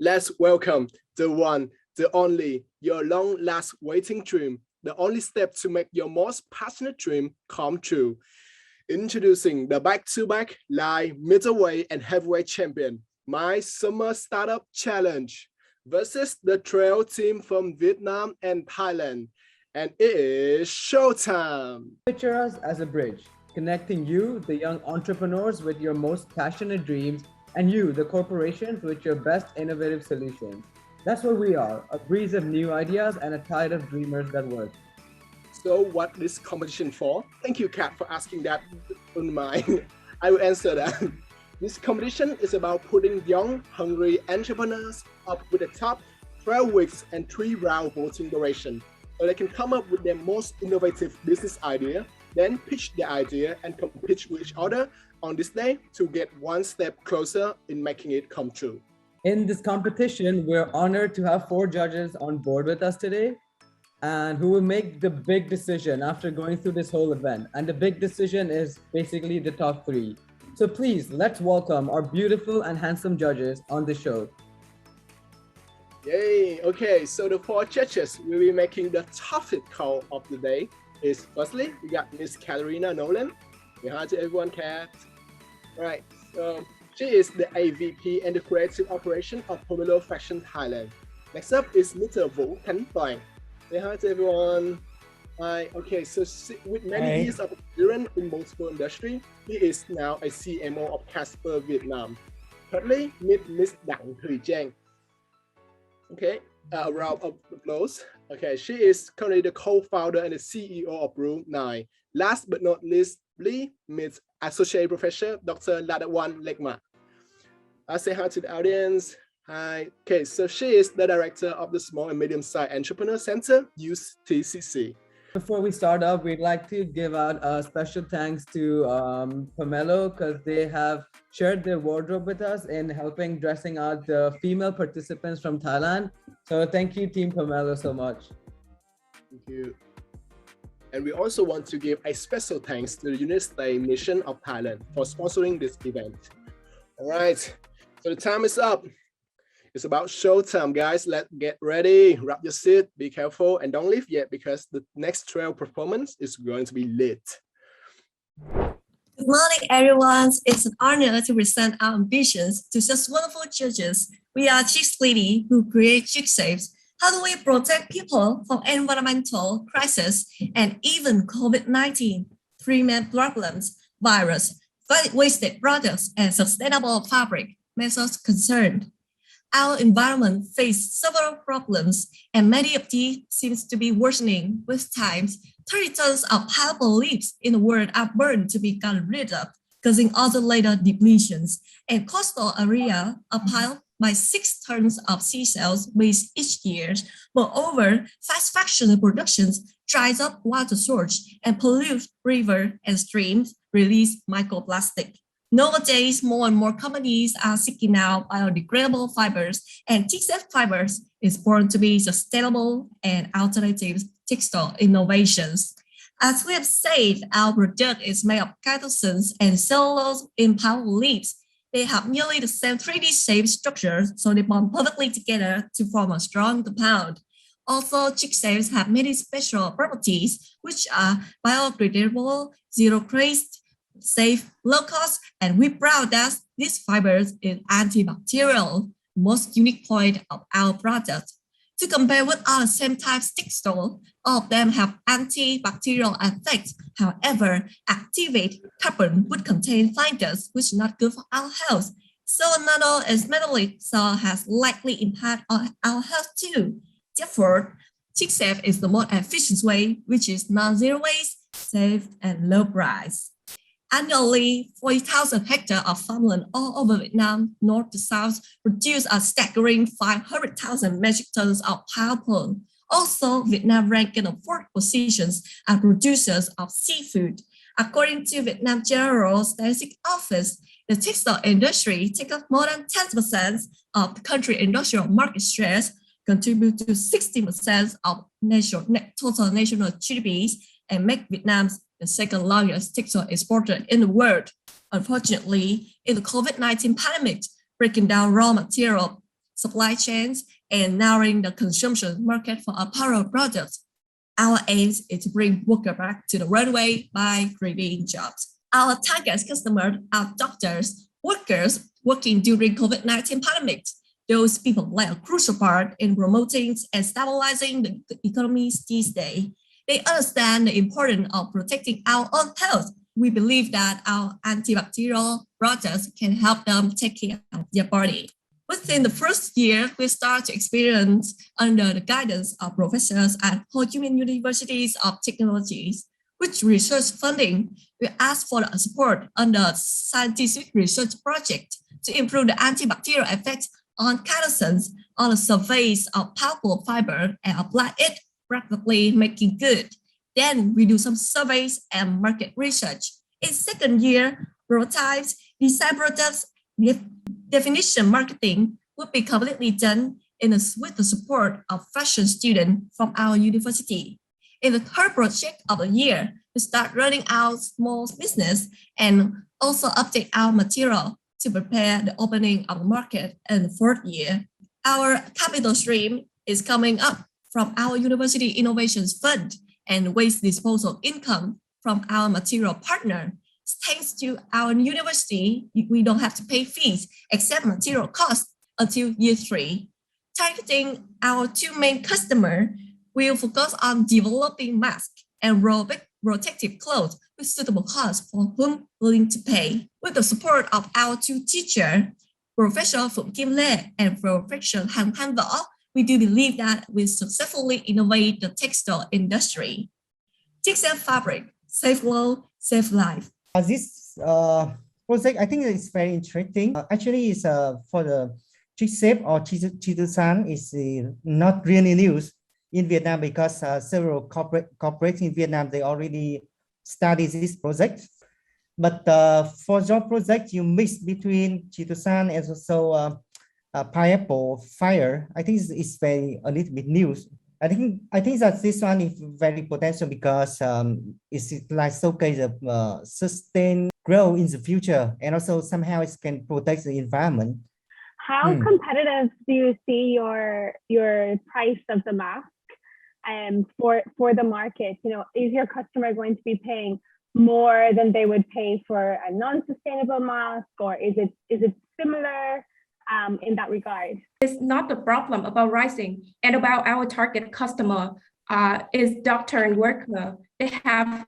Let's welcome the one, the only, your long-last waiting dream, the only step to make your most passionate dream come true. Introducing the back-to-back light, middleweight, and heavyweight champion, my Summer Startup Challenge versus the trail team from Vietnam and Thailand. And it is showtime. Picture us as a bridge, connecting you, the young entrepreneurs, with your most passionate dreams, and you, the corporations, with your best innovative solutions. That's what we are, a breeze of new ideas and a tide of dreamers that work. So what this competition for? Thank you, Kat, for asking that on mine. I will answer that. This competition is about putting young, hungry entrepreneurs up with the top 12 weeks and 3-round voting duration, so they can come up with their most innovative business idea, then pitch their idea and compete with each other on this day to get one step closer in making it come true. In this competition, we're honored to have 4 judges on board with us today, and who will make the big decision after going through this whole event. And the big decision is basically the top 3. So please, let's welcome our beautiful and handsome judges on the show. Yay! Okay, so the 4 judges will be making the toughest call of the day. Is firstly, we got Miss Katarina Nolan. Say hi to everyone, Kat. Right, so she is the AVP and the Creative Operation of Pomelo Fashion Thailand. Next up is Mr. Vũ Khanh Toan. Say hi to everyone. Hi. Okay, so with many years of experience in multiple industries, he is now a CMO of Casper, Vietnam. Thirdly, meet Miss Đặng Thùy Trang. Okay, a round of applause. Okay, she is currently the co-founder and the CEO of Brew 9. Last but not least, meet Associate Professor Dr. Laddawan Lekmat. I say hi to the audience. Hi. Okay, so she is the director of the Small and Medium-Sized Entrepreneur Center, UTCC. Before we start up, we'd like to give out a special thanks to Pomelo, because they have shared their wardrobe with us in helping dressing out the female participants from Thailand. So thank you, Team Pomelo, so much. Thank you. And we also want to give a special thanks to the United States Mission of Thailand for sponsoring this event. All right, so the time is up. It's about showtime, guys. Let's get ready. Wrap your seat, be careful, and don't leave yet, because the next trail performance is going to be lit. Good morning, everyone. It's an honor to present our ambitions to such wonderful judges. We are CHICSAFE, who create CHICSAFE. How do we protect people from environmental crisis and even COVID-19, 3 main problems: virus, wasted products, and sustainable fabric methods concerned? Our environment faces several problems, and many of these seems to be worsening with time. 30 tons of pineapple leaves in the world are burned to be gotten rid of, causing other later depletions, and coastal area are piled by 6 tons of seashells waste each year. Moreover, fast fashion productions dries up water source and pollute river and streams, release microplastic. Nowadays, more and more companies are seeking out biodegradable fibers, and CHICSAFE fibers is born to be sustainable and alternative textile innovations. As we have said, our product is made of chitosan and cellulose in pineapple leaves. They have nearly the same 3D shape structure, so they bond perfectly together to form a strong compound. Also, CHICSAFE have many special properties, which are biodegradable, zero waste, safe, low cost, and we proud that these fibers is antibacterial, most unique point of our product. To compare with other same type textile, all of them have antibacterial effects. However, activate carbon would contain fibers which is not good for our health. So nano is metallic, so has likely impact on our health too. Therefore, CHICSAFE is the most efficient way, which is non-zero waste, safe, and low price. Annually, 40,000 hectares of farmland all over Vietnam, north to south, produce a staggering 500,000 metric tons of pineapple. Also, Vietnam ranked in the 4th positions as producers of seafood. According to Vietnam General Statistics Office, the textile industry takes up more than 10% of the country's industrial market shares, contribute to 60% of total national GDP, and make Vietnam the 2nd largest textile exporter in the world. Unfortunately, in the COVID-19 pandemic, breaking down raw material supply chains, and narrowing the consumption market for apparel products. Our aim is to bring workers back to the runway by creating jobs. Our target customers are doctors, workers working during COVID-19 pandemic. Those people play a crucial part in promoting and stabilizing the economies these days. They understand the importance of protecting our own health. We believe that our antibacterial products can help them take care of their body. Within the first year, we start to experience under the guidance of professors at Ho Chi Minh Universities of Technologies. With research funding, we ask for the support under scientific research project to improve the antibacterial effects on carcinogens on the surface of pulpwood fiber and apply it practically making good. Then we do some surveys and market research. In second year, prototypes, design products, definition marketing will be completely done with the support of fashion students from our university. In the third project of the year, we start running our small business and also update our material to prepare the opening of the market in the fourth year. Our capital stream is coming up from our University Innovations Fund and waste disposal income from our material partner. Thanks to our university, we don't have to pay fees except material costs until year 3. Targeting our 2 main customers, we'll focus on developing masks and protective clothes with suitable costs for whom willing to pay. With the support of our 2 teachers, Professor Phụng Kim Lê and Professor Han Võ, we do believe that we successfully innovate the textile industry. CHICSAFE fabric, save world, save life. This project, I think it's very interesting. Actually, it's for the CHICSAFE or Chitosan is not really news in Vietnam because several corporates in Vietnam, they already studied this project. But for your project, you mix between Chitosan and also pineapple fire. I think it's a little bit news. I think that this one is very potential because it's like showcase of sustained growth in the future, and also somehow it can protect the environment. How competitive do you see your price of the mask for the market? You know, is your customer going to be paying more than they would pay for a non-sustainable mask, or is it similar in that regard? It's not the problem about rising and about our target customer is doctor and worker. They have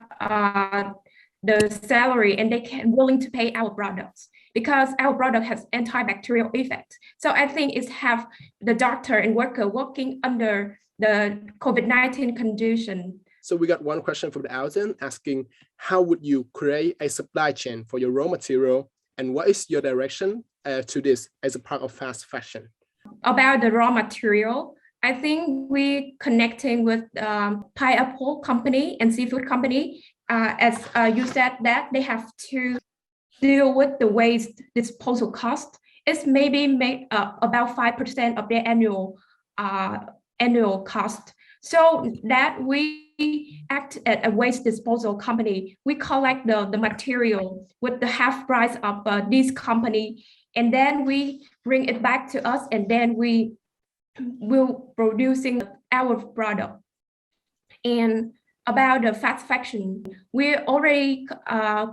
the salary and they can willing to pay our products because our product has antibacterial effects. So I think it's have the doctor and worker working under the COVID-19 condition. So we got one question from the audience asking, how would you create a supply chain for your raw material? And what is your direction to this as a part of fast fashion? About the raw material, I think we connecting with pineapple company and seafood company. As you said that they have to deal with the waste disposal cost. It's maybe about 5% of their annual cost. So that we act as a waste disposal company. We collect the material with the half price of this company, and then we bring it back to us, and then we will producing our product. And about the fast fashion, we already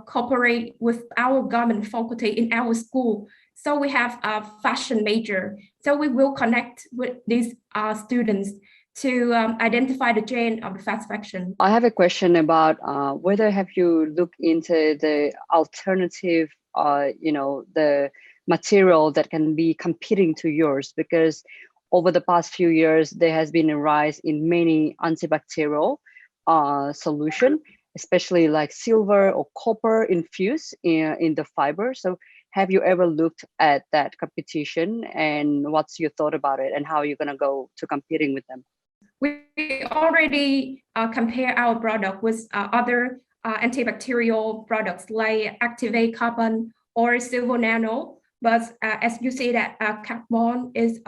cooperate with our government faculty in our school. So we have a fashion major. So we will connect with these students to identify the trend of the fast fashion. I have a question about whether have you looked into the alternative, the material that can be competing to yours, because over the past few years, there has been a rise in many antibacterial solution, especially like silver or copper infused in the fiber. So have you ever looked at that competition, and what's your thought about it, and how are you going to go to competing with them? We already compare our product with other antibacterial products like Activate Carbon or Silver Nano. But as you say that carbon is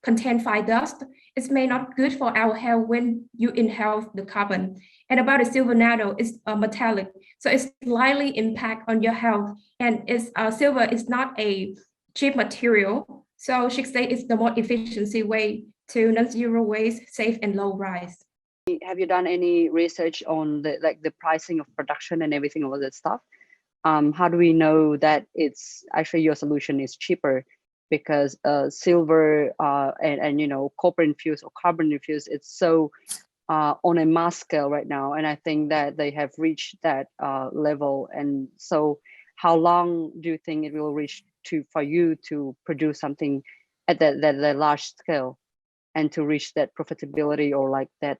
contain fine dust, it may not good for our health when you inhale the carbon. And about the Silver Nano, it's metallic, so it's slightly impact on your health. And it's silver is not a cheap material, So CHICSAFE is the more efficiency way to non-zero waste, safe and low price. Have you done any research on the pricing of production and everything, all that stuff? How do we know that it's actually your solution is cheaper? Because silver and copper infused or carbon infused, it's so on a mass scale right now, and I think that they have reached that level. And so, how long do you think it will reach for you to produce something at that large scale, and to reach that profitability or like that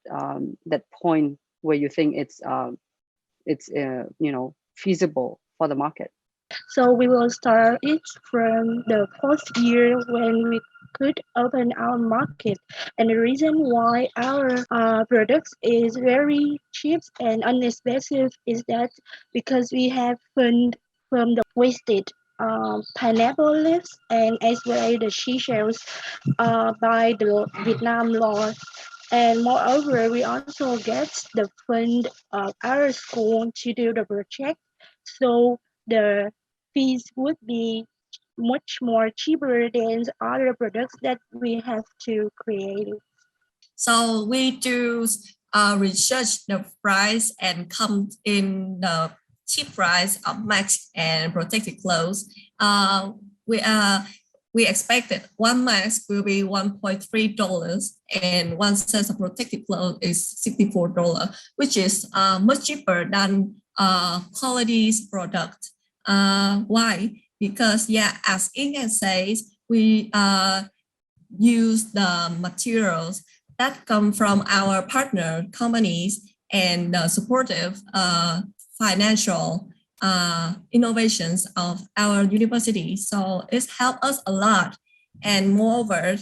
point where you think it's feasible for the market? So we will start it from the first year when we could open our market. And the reason why our products is very cheap and inexpensive is that because we have fund from the wasted pineapple leaves and as well the seashells by the Vietnam law. And moreover, we also get the fund of our school to do the project. So the fees would be much more cheaper than other products that we have to create. So we do research the price and come in the cheap price of mask and protective clothes. We expected one mask will be $1.3 and one set of protective clothes is $64, which is much cheaper than quality product. Why? Because as Inga says, we use the materials that come from our partner companies and supportive financial innovations of our university. So it's helped us a lot. And moreover,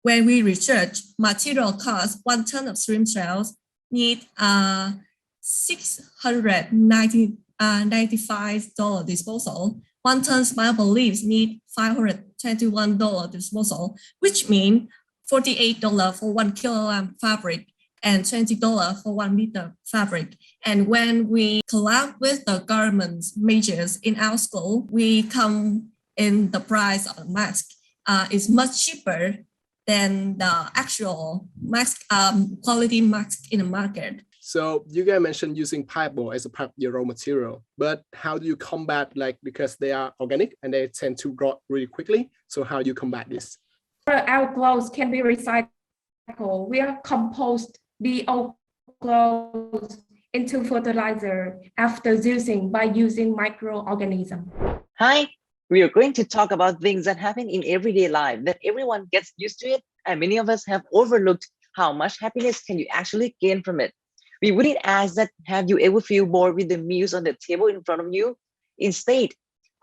when we research material costs, 1 ton of shrimp shells need $695 disposal. 1 ton pineapple leaves need $521 disposal, which means $48 for 1 kilogram fabric and $20 for 1 meter fabric. And when we collab with the government majors in our school, we come in the price of the mask is much cheaper than the actual mask quality mask in the market. So you guys mentioned using pineapple as a part of your raw material, but how do you combat, because they are organic and they tend to rot really quickly? So how do you combat this? Our clothes can be recycled. We are compost the old clothes into fertilizer after using by using microorganisms. Hi, we are going to talk about things that happen in everyday life that everyone gets used to it, and many of us have overlooked how much happiness can you actually gain from it. We wouldn't ask that, have you ever feel bored with the meals on the table in front of you? Instead,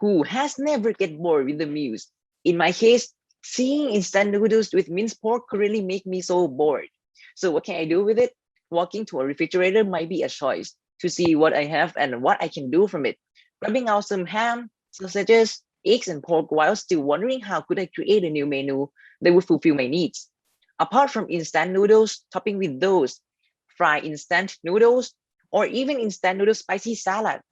who has never get bored with the meals? In my case, seeing instant noodles with minced pork could really make me so bored. So what can I do with it? Walking to a refrigerator might be a choice to see what I have and what I can do from it. Grabbing out some ham, sausages, eggs, and pork while still wondering how could I create a new menu that would fulfill my needs. Apart from instant noodles, topping with those, fry instant noodles, or even instant noodle spicy salad.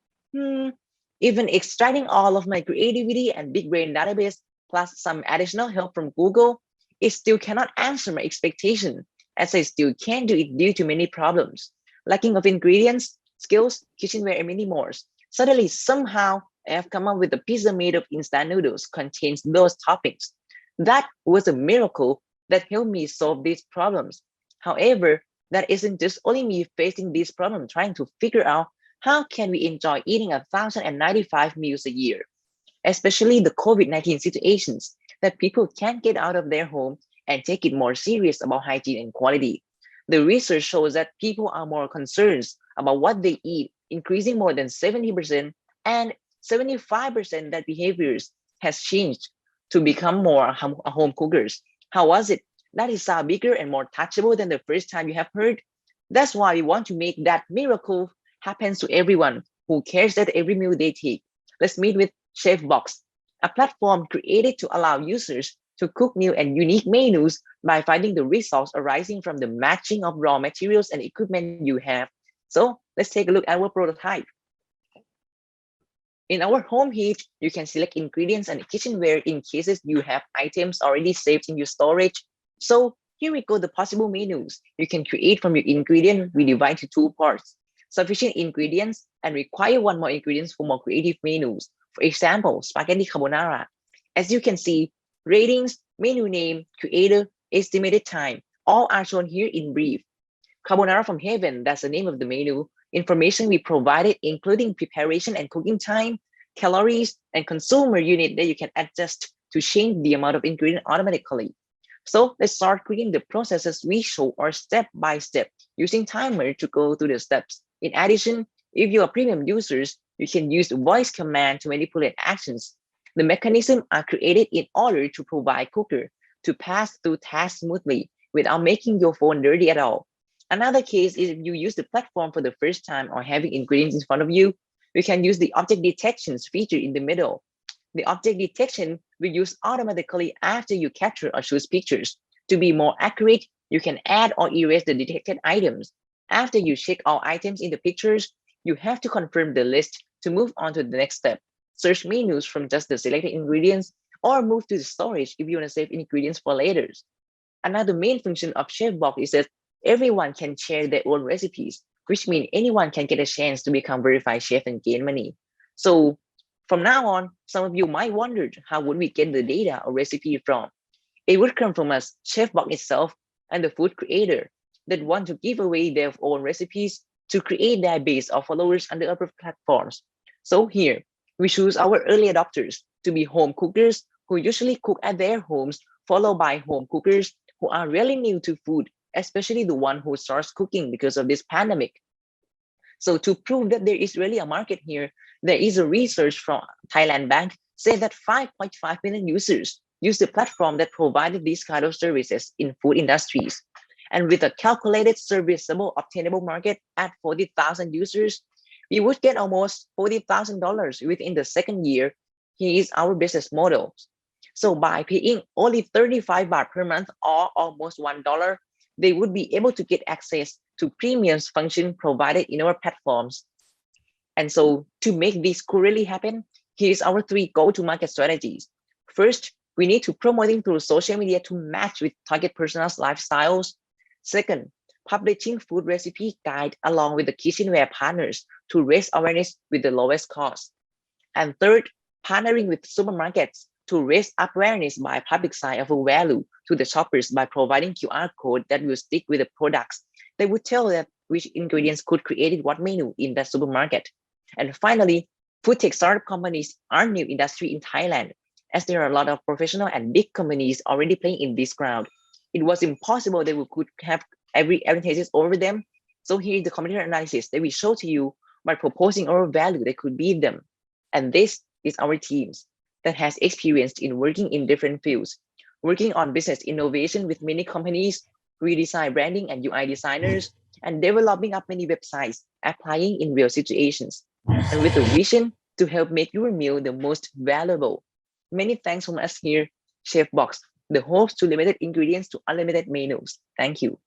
Even extracting all of my creativity and big brain database plus some additional help from Google, it still cannot answer my expectation, as I still can't do it due to many problems. Lacking of ingredients, skills, kitchenware, and many more. Suddenly, somehow, I have come up with a pizza made of instant noodles contains those toppings. That was a miracle that helped me solve these problems. However, that isn't just only me facing this problem, trying to figure out how can we enjoy eating 1,095 meals a year, especially the COVID-19 situations that people can't get out of their home and take it more serious about hygiene and quality. The research shows that people are more concerned about what they eat, increasing more than 70%, and 75% that behaviors has changed to become more home cookers. How was it? That is bigger and more touchable than the first time you have heard. That's why we want to make that miracle happen to everyone who cares that every meal they take. Let's meet with CHEFBOX, a platform created to allow users to cook new and unique menus by finding the results arising from the matching of raw materials and equipment you have. So let's take a look at our prototype. In our home heap, you can select ingredients and kitchenware in cases you have items already saved in your storage. So here we go, the possible menus you can create from your ingredient. We divide to two parts: sufficient ingredients and require one more ingredients for more creative menus. For example, spaghetti carbonara. As you can see, ratings, menu name, creator, estimated time, all are shown here in brief. Carbonara from Heaven, that's the name of the menu. Information we provided, including preparation and cooking time, calories, and consumer unit that you can adjust to change the amount of ingredient automatically. So let's start creating the processes we show or step by step using timer to go through the steps. In addition, if you are premium users, you can use the voice command to manipulate actions. The mechanisms are created in order to provide cooker to pass through tasks smoothly without making your phone dirty at all. Another case is if you use the platform for the first time or having ingredients in front of you, you can use the object detections feature in the middle. The object detection will use automatically after you capture or choose pictures. To be more accurate, you can add or erase the detected items. After you check all items in the pictures, you have to confirm the list to move on to the next step. Search menus from just the selected ingredients or move to the storage if you want to save ingredients for later. Another main function of CHEFBOX is that everyone can share their own recipes, which means anyone can get a chance to become verified chef and gain money. So from now on, some of you might wonder, how would we get the data or recipe from? It would come from us, CHEFBOX itself, and the food creator that want to give away their own recipes to create their base of followers on the other platforms. So here, we choose our early adopters to be home cookers who usually cook at their homes, followed by home cookers who are really new to food, especially the one who starts cooking because of this pandemic. So to prove that there is really a market here, there is a research from Thailand Bank said that 5.5 million users use the platform that provided these kind of services in food industries. And with a calculated serviceable obtainable market at 40,000 users, we would get almost $40,000 within the second year. Here is our business model. So by paying only 35 baht per month or almost $1, they would be able to get access to premium function provided in our platforms. And so to make this could really happen, here's our 3 go-to-market strategies. First, we need to promoting through social media to match with target personas' lifestyles. Second, publishing food recipe guide along with the kitchenware partners to raise awareness with the lowest cost. And third, partnering with supermarkets to raise awareness by publicizing of value to the shoppers by providing QR code that will stick with the products. They would tell them which ingredients could create what menu in the supermarket. And finally, food tech startup companies are new industry in Thailand, as there are a lot of professional and big companies already playing in this ground. It was impossible that we could have every advantages over them. So here is the competitor analysis that we show to you by proposing our value that could beat them. And this is our teams that has experience in working in different fields, working on business innovation with many companies, redesign branding and UI designers, and developing up many websites, applying in real situations, and with a vision to help make your meal the most valuable. Many thanks from us here, CHEFBOX, the host to limited ingredients to unlimited menus. Thank you.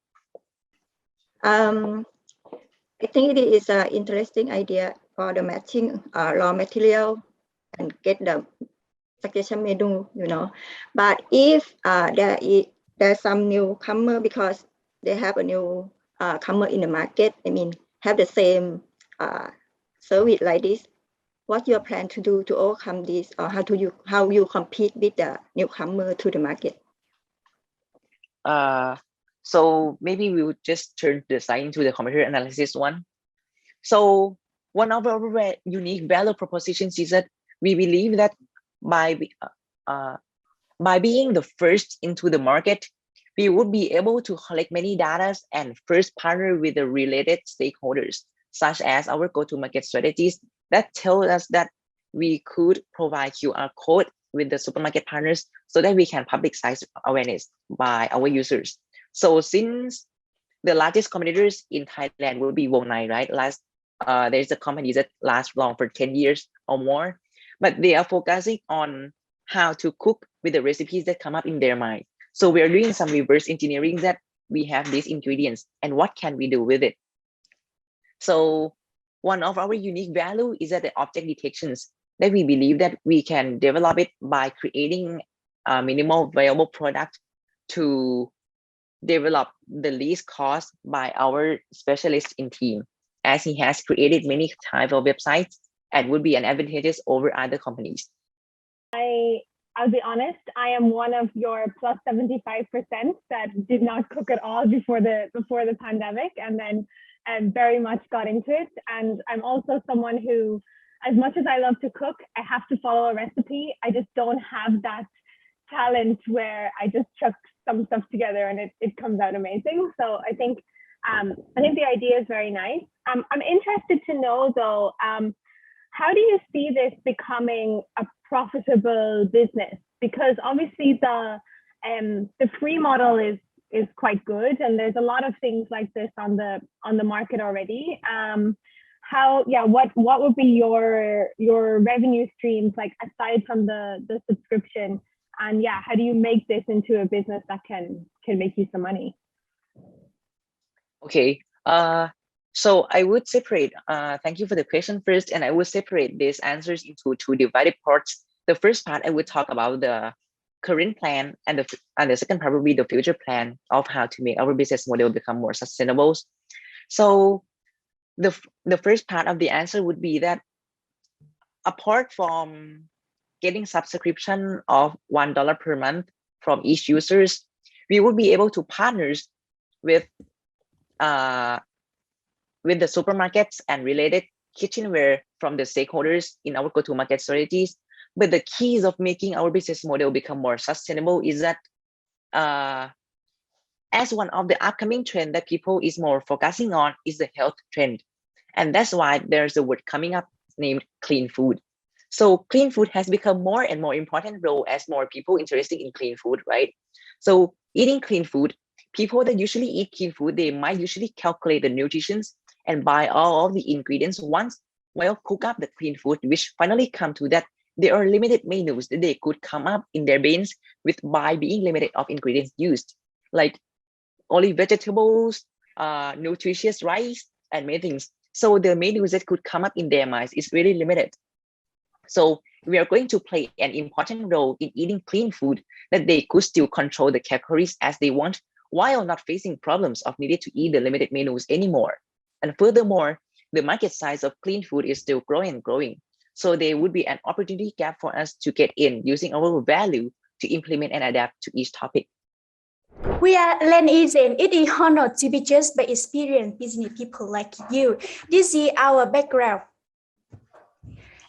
I think it is an interesting idea for the matching raw material and get the suggestion menu, But if there's some newcomer because they have a new comer in the market, have the same service like this, what's your plan to do to overcome this, or how you compete with the newcomer to the market? So maybe we would just turn the slide into the competitor analysis one. So one of our unique value propositions is that we believe that by being the first into the market, we would be able to collect many data and first partner with the related stakeholders, such as our go-to-market strategies that tell us that we could provide QR code with the supermarket partners so that we can publicize awareness by our users. So since the largest competitors in Thailand will be Wongnai, right? There's a company that lasts long for 10 years or more, but they are focusing on how to cook with the recipes that come up in their mind. So we are doing some reverse engineering that we have these ingredients and what can we do with it. So one of our unique value is that the object detections that we believe that we can develop it by creating a minimal viable product to develop the least cost by our specialist in team, as he has created many type of websites and would be an advantageous over other companies. I'll be honest, I am one of your plus 75% that did not cook at all before the pandemic, and then very much got into it. And I'm also someone who, as much as I love to cook, I have to follow a recipe. I just don't have that talent where I just chuck some stuff together and it comes out amazing. So I think the idea is very nice. I'm interested to know though, how do you see this becoming a profitable business? Because obviously the free model is quite good, and there's a lot of things like this on the market already. What would be your revenue streams, like aside from the subscription? And how do you make this into a business that can make you some money? Okay. So I would separate, thank you for the question first, and I would separate these answers into two divided parts. The first part, I would talk about the current plan, and the second part will be the future plan of how to make our business model become more sustainable. So the first part of the answer would be that apart from getting subscription of $1 per month from each users, we would be able to partner with the supermarkets and related kitchenware from the stakeholders in our go-to-market strategies. But the keys of making our business model become more sustainable is that as one of the upcoming trend that people is more focusing on is the health trend. And that's why there's a word coming up named clean food. So clean food has become more and more important role as more people interested in clean food, right? So eating clean food, people that usually eat clean food, they might usually calculate the nutrition and buy all of the ingredients once while cook up the clean food, which finally come to that there are limited menus that they could come up in their brains with by being limited of ingredients used, like only vegetables, nutritious rice, and many things. So the menus that could come up in their minds is really limited. So we are going to play an important role in eating clean food that they could still control the calories as they want, while not facing problems of needing to eat the limited menus anymore. And furthermore, the market size of clean food is still growing and growing. So there would be an opportunity gap for us to get in using our value to implement and adapt to each topic. We are Land Agent. It is honored to be judged by experienced business people like you. This is our background.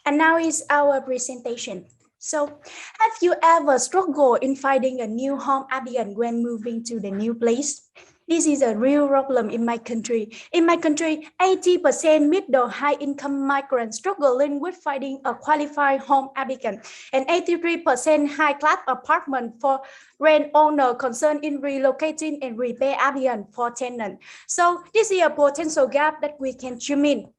And now is our presentation. So, have you ever struggled in finding a new home applicant when moving to the new place? This is a real problem in my country. In my country, 80% middle high-income migrants struggling with finding a qualified home applicant, and 83% high-class apartment for rent owner concerned in relocating and repair applicant for tenant. So this is a potential gap that we can zoom in.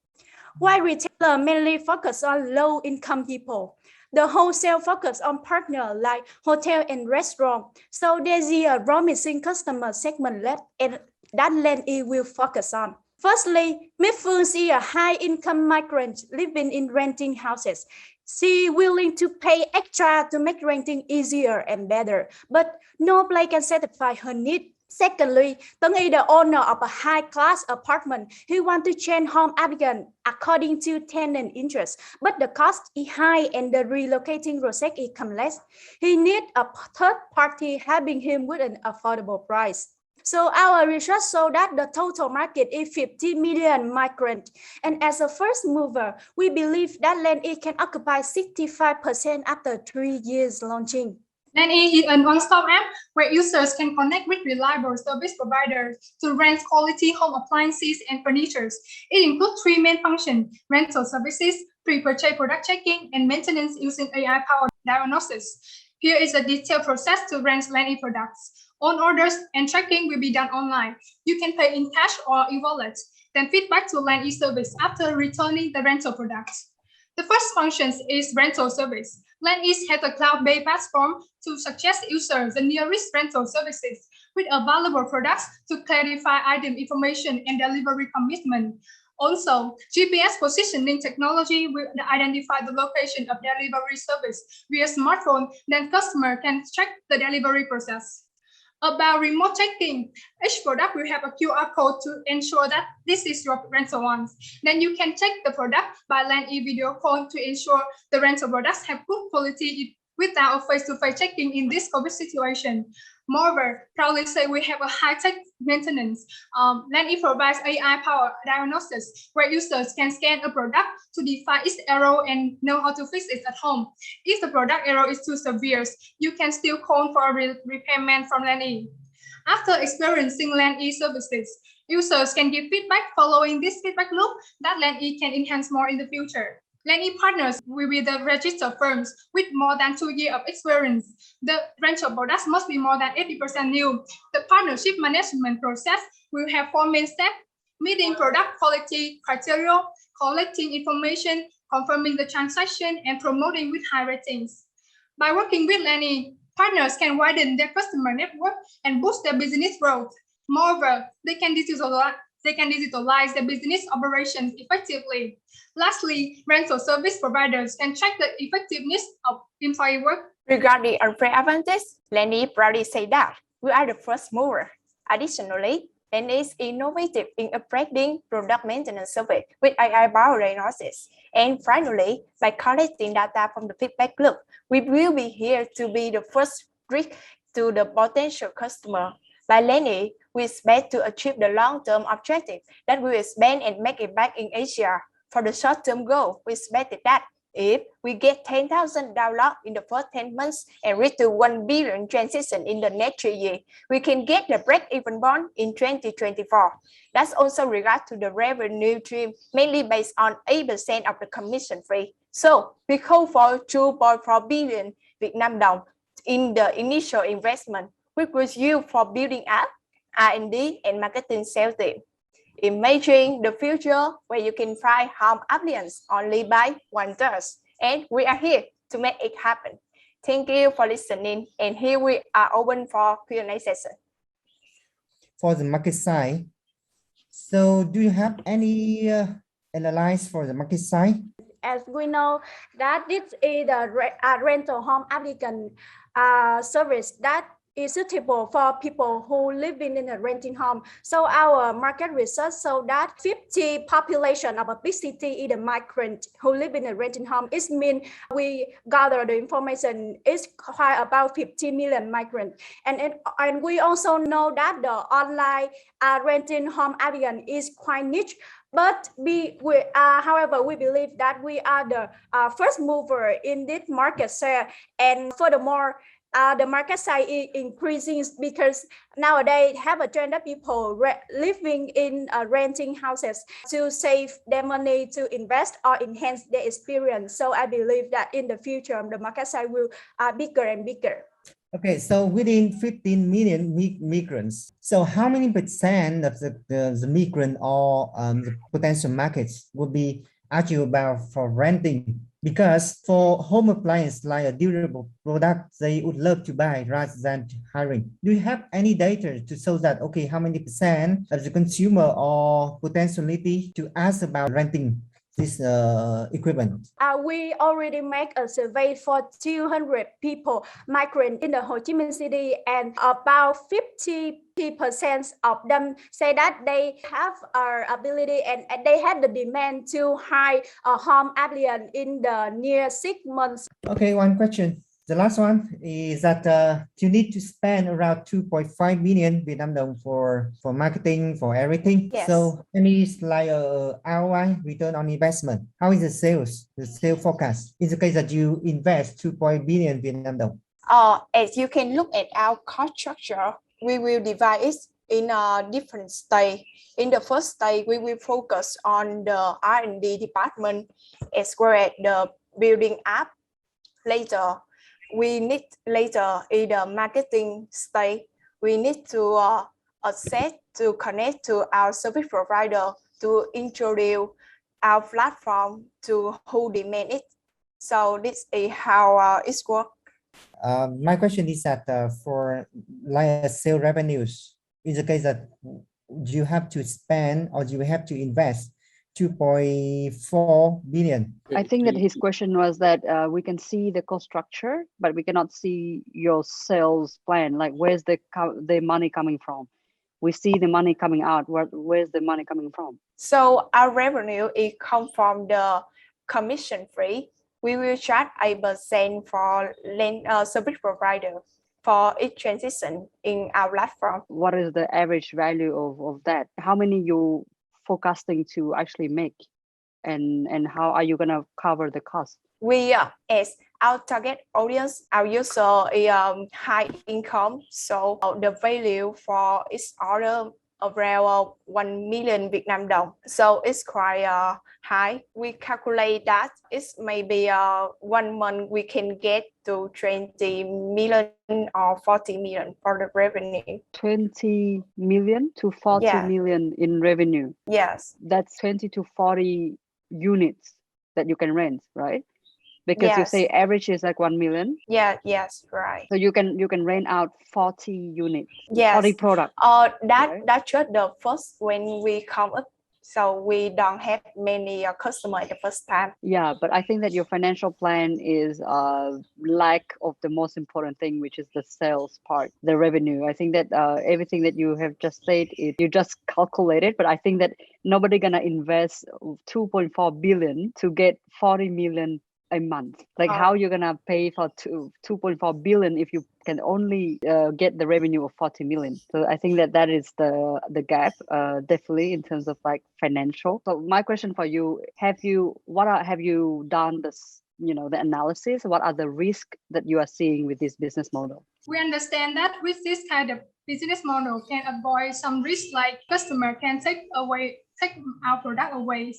While retailer mainly focus on low-income people, the wholesale focus on partner like hotel and restaurant. So there's a promising customer segment that Land will focus on. Firstly, Ms. Phương is a high-income migrant living in renting houses. She willing to pay extra to make renting easier and better, but no place can satisfy her need. Secondly, Tuấn is the owner of a high-class apartment who want to change home applicant according to tenant interest, but the cost is high and the relocating process is complex. He needs a third party helping him with an affordable price. So our research showed that the total market is 50 million migrants, and as a first mover, we believe that Land can occupy 65% after 3 years launching. Land is a one-stop app where users can connect with reliable service providers to rent quality home appliances and furniture. It includes 3 main functions: rental services, pre-purchase product checking, and maintenance using AI-powered diagnosis. Here is a detailed process to rent Land products. All orders and tracking will be done online. You can pay in cash or e-wallet, then feedback to Land service after returning the rental products. The first function is rental service. Land has a cloud-based platform to suggest users the nearest rental services with available products to clarify item information and delivery commitment. Also, GPS positioning technology will identify the location of delivery service via smartphone, then customer can check the delivery process. About remote checking, each product will have a QR code to ensure that this is your rental ones. Then you can check the product by LAN-E video call to ensure the rental products have good quality without face-to-face checking in this COVID situation. Moreover, proudly say we have a high-tech maintenance. LAN-E provides AI-powered diagnosis where users can scan a product to define its error and know how to fix it at home. If the product error is too severe, you can still call for a repayment from LAN-E. After experiencing LAN-E services, users can give feedback following this feedback loop that LAN-E can enhance more in the future. LAN-E partners will be the registered firms with more than 2 years of experience. The rental products must be more than 80% new. The partnership management process will have 4 main steps: meeting product quality criteria, collecting information, confirming the transaction, and promoting with high ratings. By working with LAN-E, partners can widen their customer network and boost their business growth. Moreover, they can digitalize their business operations effectively. Lastly, rental service providers can check the effectiveness of employee work. Regarding unfair advantage, LAN-E proudly say that we are the first mover. Additionally, LAN-E is innovative in upgrading product maintenance service with AI-powered diagnosis. And finally, by collecting data from the feedback loop, we will be here to be the first reach to the potential customer. By LAN-E, we expect to achieve the long-term objective that we will spend and make it back in Asia. For the short-term goal, we expected that if we get 10,000 downloads in the first 10 months and reach to 1 billion transition in the next 3 years, we can get the break-even point in 2024. That's also regard to the revenue stream, mainly based on 8% of the commission fee. So we call for 2.4 billion Vietnam dong in the initial investment, which was used for building up R&D and marketing sales team. Imagine the future where you can find home appliances only by $1, and we are here to make it happen. Thank you for listening, and here we are open for Q&A session. For the market side, so do you have any analysis for the market side? As we know that this is a rental home applicant service that is suitable for people who live in a renting home. So our market research showed that 50% population of a big city is a migrant who live in a renting home. It means we gather the information is quite about 50 million migrants. And we also know that the online renting home applicant is quite niche. But however, we believe that we are the first mover in this market share. And furthermore, the market size is increasing because nowadays have a trend of people living in renting houses to save their money to invest or enhance their experience. So I believe that in the future, the market size will bigger and bigger. Okay, so within 15 million migrants, so how many percent of the migrant or the potential markets would be eligible for renting? Because for home appliance like a durable product, they would love to buy rather than hiring. Do you have any data to show that, okay, how many percent of the consumer or potentiality to ask about renting this equipment? We already make a survey for 200 people migrant in the Ho Chi Minh City, and about 50% of them say that they have our ability and they had the demand to hire a home applicant in the near 6 months. Okay, one question. The last one is that you need to spend around 2.5 million Vietnam dong for marketing, for everything. Yes. So any like ROI, return on investment. How is the sales forecast? In the case that you invest 2.0 billion Vietnam dong. As you can look at our cost structure, we will divide it in a different stage. In the first stage, we will focus on the R&D department as well as the building up. Later in the marketing stage, we need to assess to connect to our service provider to introduce our platform to who demand it. So this is how it works. My question is that for like sale revenues, in the case that you have to spend or you have to invest 2.4 billion. I think that his question was that we can see the cost structure, but we cannot see your sales plan. Like, where's the money coming from? We see the money coming out. Where's the money coming from? So our revenue is come from the commission free. We will charge 8% for service provider for each transition in our platform. What is the average value of that? How many you forecasting to actually make? And how are you gonna cover the cost? We as our target audience, our user is high income, so the value for each order around 1 million Vietnam dong. So it's quite high. We calculate that it's maybe 1 month we can get to 20 million or 40 million for the revenue. 20 million to 40 million in revenue. Yes. That's 20 to 40 units that you can rent, right? Because you say average is like 1 million. Yeah, yes, right. So you can rent out 40 units, yes. 40 products. That's just the first when we come up. So we don't have many customers the first time. Yeah, but I think that your financial plan is lack of the most important thing, which is the sales part, the revenue. I think that everything that you have just said, you just calculated, but I think that nobody gonna invest 2.4 billion to get 40 million a month. Like how you're gonna pay for 2.4 billion if you can only get the revenue of 40 million. So I think that is the gap, definitely in terms of like financial. So my question for you, have you done this, the analysis? What are the risks that you are seeing with this business model? We understand that with this kind of business model can avoid some risk, like customer can take our product away.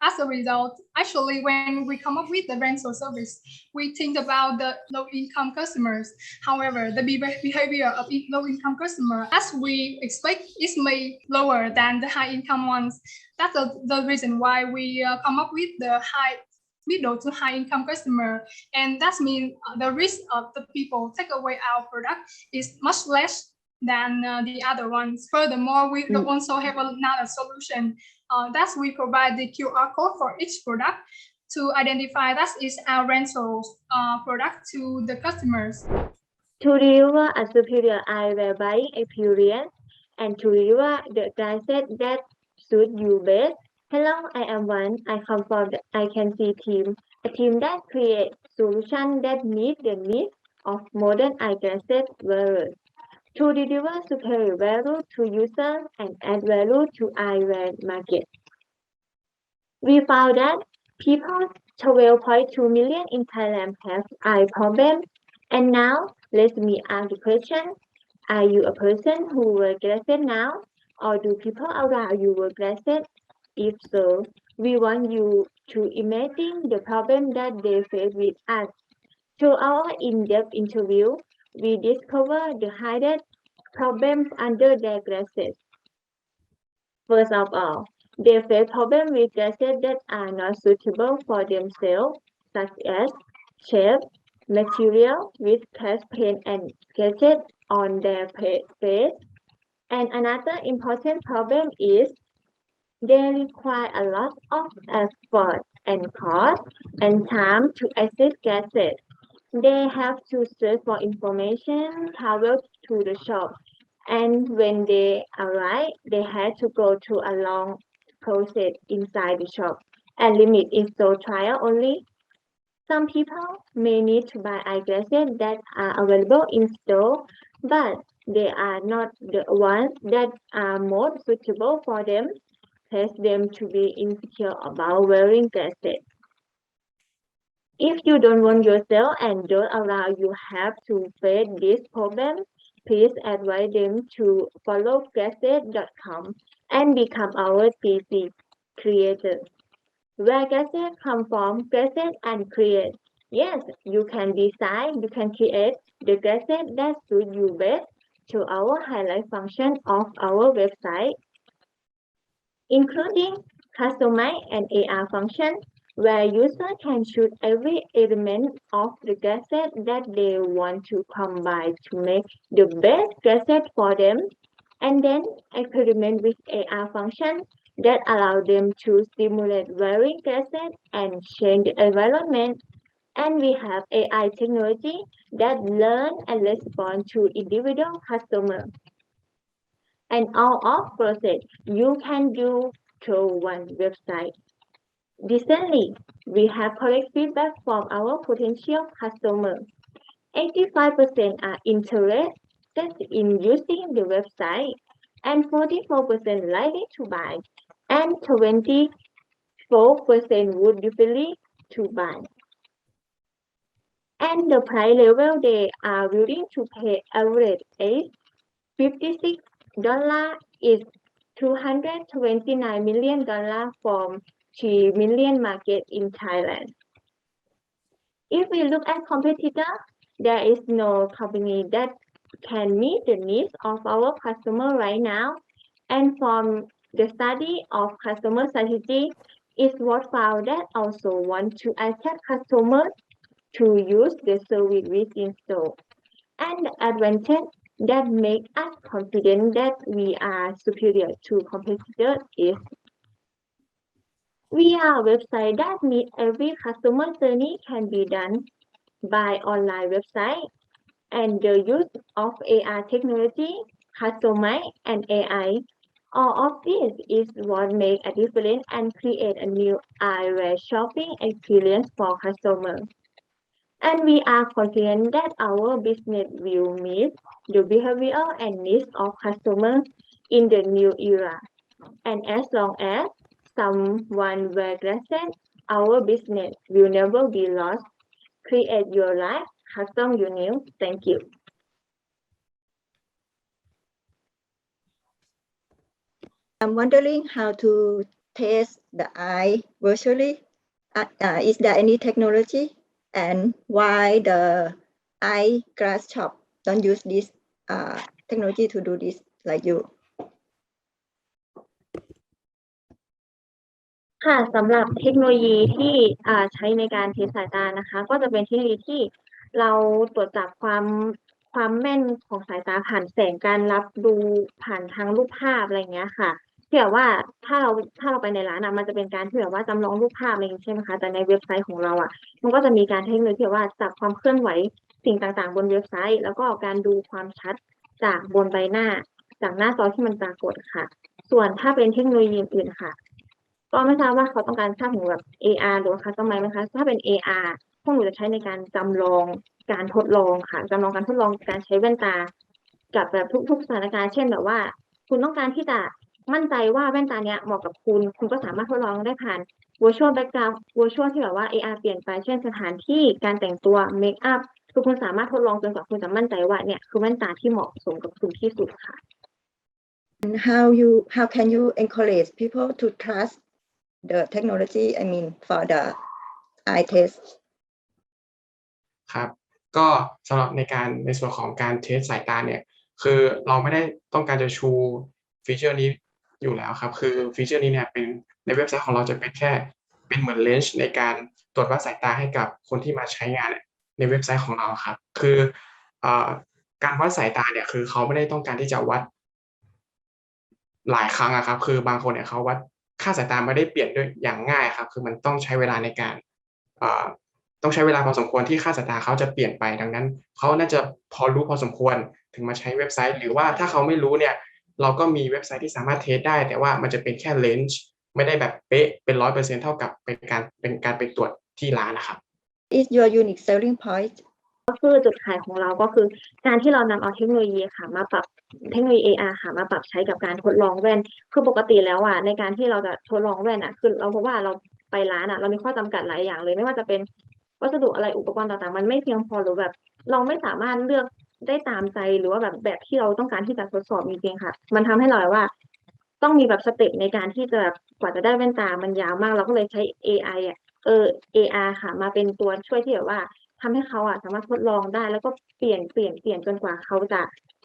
As a result, actually, when we come up with the rental service, we think about the low-income customers. However, the behavior of low-income customer, as we expect, is may lower than the high-income ones. That's the reason why we come up with the middle to high-income customer, and that means the risk of the people take away our product is much less than the other ones. Furthermore, we also have another solution. That we provide the QR code for each product to identify that is our rental product to the customers. To deliver a superior eyewear buying experience and to deliver the glasses that suit you best. Hello, I am Wan. I come from the ICANSEE team, a team that creates solutions that meet the needs of modern eyeglasses wearers. To deliver superior value to users and add value to eyewear market. We found that people 12.2 million in Thailand have eye problems. And now, let me ask the question, are you a person who wears glasses now? Or do people around you wear glasses? If so, we want you to imagine the problem that they face with us. Through our in-depth interview, we discover the hidden problems under their glasses. First of all, they face problems with glasses that are not suitable for themselves, such as shape, material with cast paint and sketches on their face. And another important problem is they require a lot of effort and cost and time to access glasses. They have to search for information, travel to the shop, and when they arrive, they had to go through a long process inside the shop, and limit is so trial only. Some people may need to buy eyeglasses that are available in store, but they are not the ones that are most suitable for them, cause them to be insecure about wearing glasses. If you don't want yourself and those around you have to face this problem, please advise them to follow glasses.com and become our CC creator. Where glasses come from, glasses and create. Yes, you can design, you can create the glasses that suit you best to our highlight function of our website, including CHOTOMATE and AR function, where users can choose every element of the glasses that they want to combine to make the best glasses for them, and then experiment with AR function, that allow them to simulate wearing glasses and change the environment. And we have AI technology that learn and respond to individual customers. And all of process you can do through one website. Recently, we have collect feedback from our potential customers. 85% are interested in using the website and 44% likely to buy and 24% would be willing to buy. And the price level they are willing to pay average is $56 is $229 million from 3 million market in Thailand. If we look at competitors, there is no company that can meet the needs of our customer right now. And from the study of customer strategy, it was found that also want to attract customers to use the service we install. And the advantage that make us confident that we are superior to competitors is we are a website that meet every customer journey can be done by online website, and the use of AR technology, CHOTOMATE, and AI. All of this is what make a difference and create a new eyewear shopping experience for customers. And we are confident that our business will meet the behavior and needs of customers in the new era. And as long as someone wears glasses, our business will never be lost. Create your life, custom unique. Thank you. I'm wondering how to test the eye virtually. Is there any technology? And why the eye glass shop don't use this technology to do this like you? ค่ะสำหรับเทคโนโลยีที่ใช้ในการเทสสายตานะคะก็จะเป็นเทคโนโลยีที่เราตรวจจับความแม่นของสายตาผ่านแสงการรับดูผ่านทางรูปภาพอะไรอย่างเงี้ยค่ะที่แบบว่าถ้าเราไปในร้านมันจะเป็นการที่แบบว่าจำลองรูปภาพอะไรอย่างนี้ใช่ไหมคะแต่ในเว็บไซต์ของเรามันก็จะมีการเทคโนโลยีที่ว่าจับความเคลื่อนไหวสิ่งต่างๆบนเว็บไซต์แล้วก็การดูความชัดจากบนใบหน้าจากหน้าจอที่มันปรากฏค่ะส่วนถ้าเป็นเทคโนโลยีอื่นๆค่ะก็ไม่ทราบว่าเขาต้องการทราบถึงแบบ AR หรือว่า Customize ไหมคะถ้าเป็น AR พวกหนูจะใช้ในการจำลองการทดลองค่ะจำลองการทดลองการใช้แว่นตากับแบบทุกสถานการณ์เช่นแบบว่าคุณต้องการที่จะมั่นใจว่าแว่นตาเนี้ยเหมาะกับคุณก็สามารถทดลองได้ผ่าน virtual background virtual ที่แบบว่า AR เปลี่ยนไปเช่นสถานที่การแต่งตัว make up คุณสามารถทดลองจนกว่าคุณจะมั่นใจว่าเนี่ยคือแว่นตาที่เหมาะสมกับคุณที่สุดค่ะ And how can you encourage people to trust the technology? I mean for the eye test. ครับก็สำหรับในส่วนของการเทสสายตาเนี่ยคือเราไม่ได้ต้องการจะชูฟีเจอร์นี้อยู่แล้วครับคือฟีเจอร์นี้เนี่ยเป็นในเว็บไซต์ของเราจะเป็นเหมือนเลนส์ในการตรวจวัดสายตาให้กับคนที่มาใช้งานในเว็บไซต์ของเราครับคือการวัดสายตาเนี่ยคือเขาไม่ได้ต้องการที่จะวัดหลายครั้งครับคือบางคนเนี่ยเขาวัดค่าสายตาไม่ได้เปลี่ยนด้วยอย่างง่ายครับคือมันต้องใช้เวลาในการต้องใช้เวลาพอสมควรที่ค่าสายตาเขาจะเปลี่ยนไปดังนั้นเขาน่าจะพอรู้พอสมควรถึงมาใช้เว็บไซต์หรือว่าถ้าเขาไม่รู้เนี่ยเราก็มีเว็บไซต์ที่สามารถเทสได้แต่ว่ามันจะเป็นแค่เลนส์ไม่ได้แบบเป๊ะเป็น 100% เท่ากับเป็นการไปตรวจที่ร้านนะครับ Is your unique selling point? ก็คือจุดขายของเราก็คือการที่เรานำเอาเทคโนโลยีค่ะมาปรับเทคโนโลยี AR ค่ะมาปรับใช้กับการทดลองแว่นคือปกติแล้วในการที่เราจะทดลองแว่นคือเราพบว่าเราไปร้านเรามีข้อจำกัดหลายอย่างเลยไม่ว่าจะเป็นวัสดุอะไรอุปกรณ์ต่างๆมันไม่เพียงพอหรือแบบเราไม่สามารถเลือกได้ตามใจหรือว่าแบบที่เราต้องการที่จะทดสอบจริงๆค่ะมันทำให้เราว่าต้องมีแบบสเต็ปในการที่จะกว่าจะได้แว่นตามันยาวมากเราก็เลยใช้ AI AR ค่ะมาเป็นตัวช่วยที่แบบว่าทำให้เขาสามารถทดลองได้แล้วก็เปลี่ยนจนกว่าเขาจะ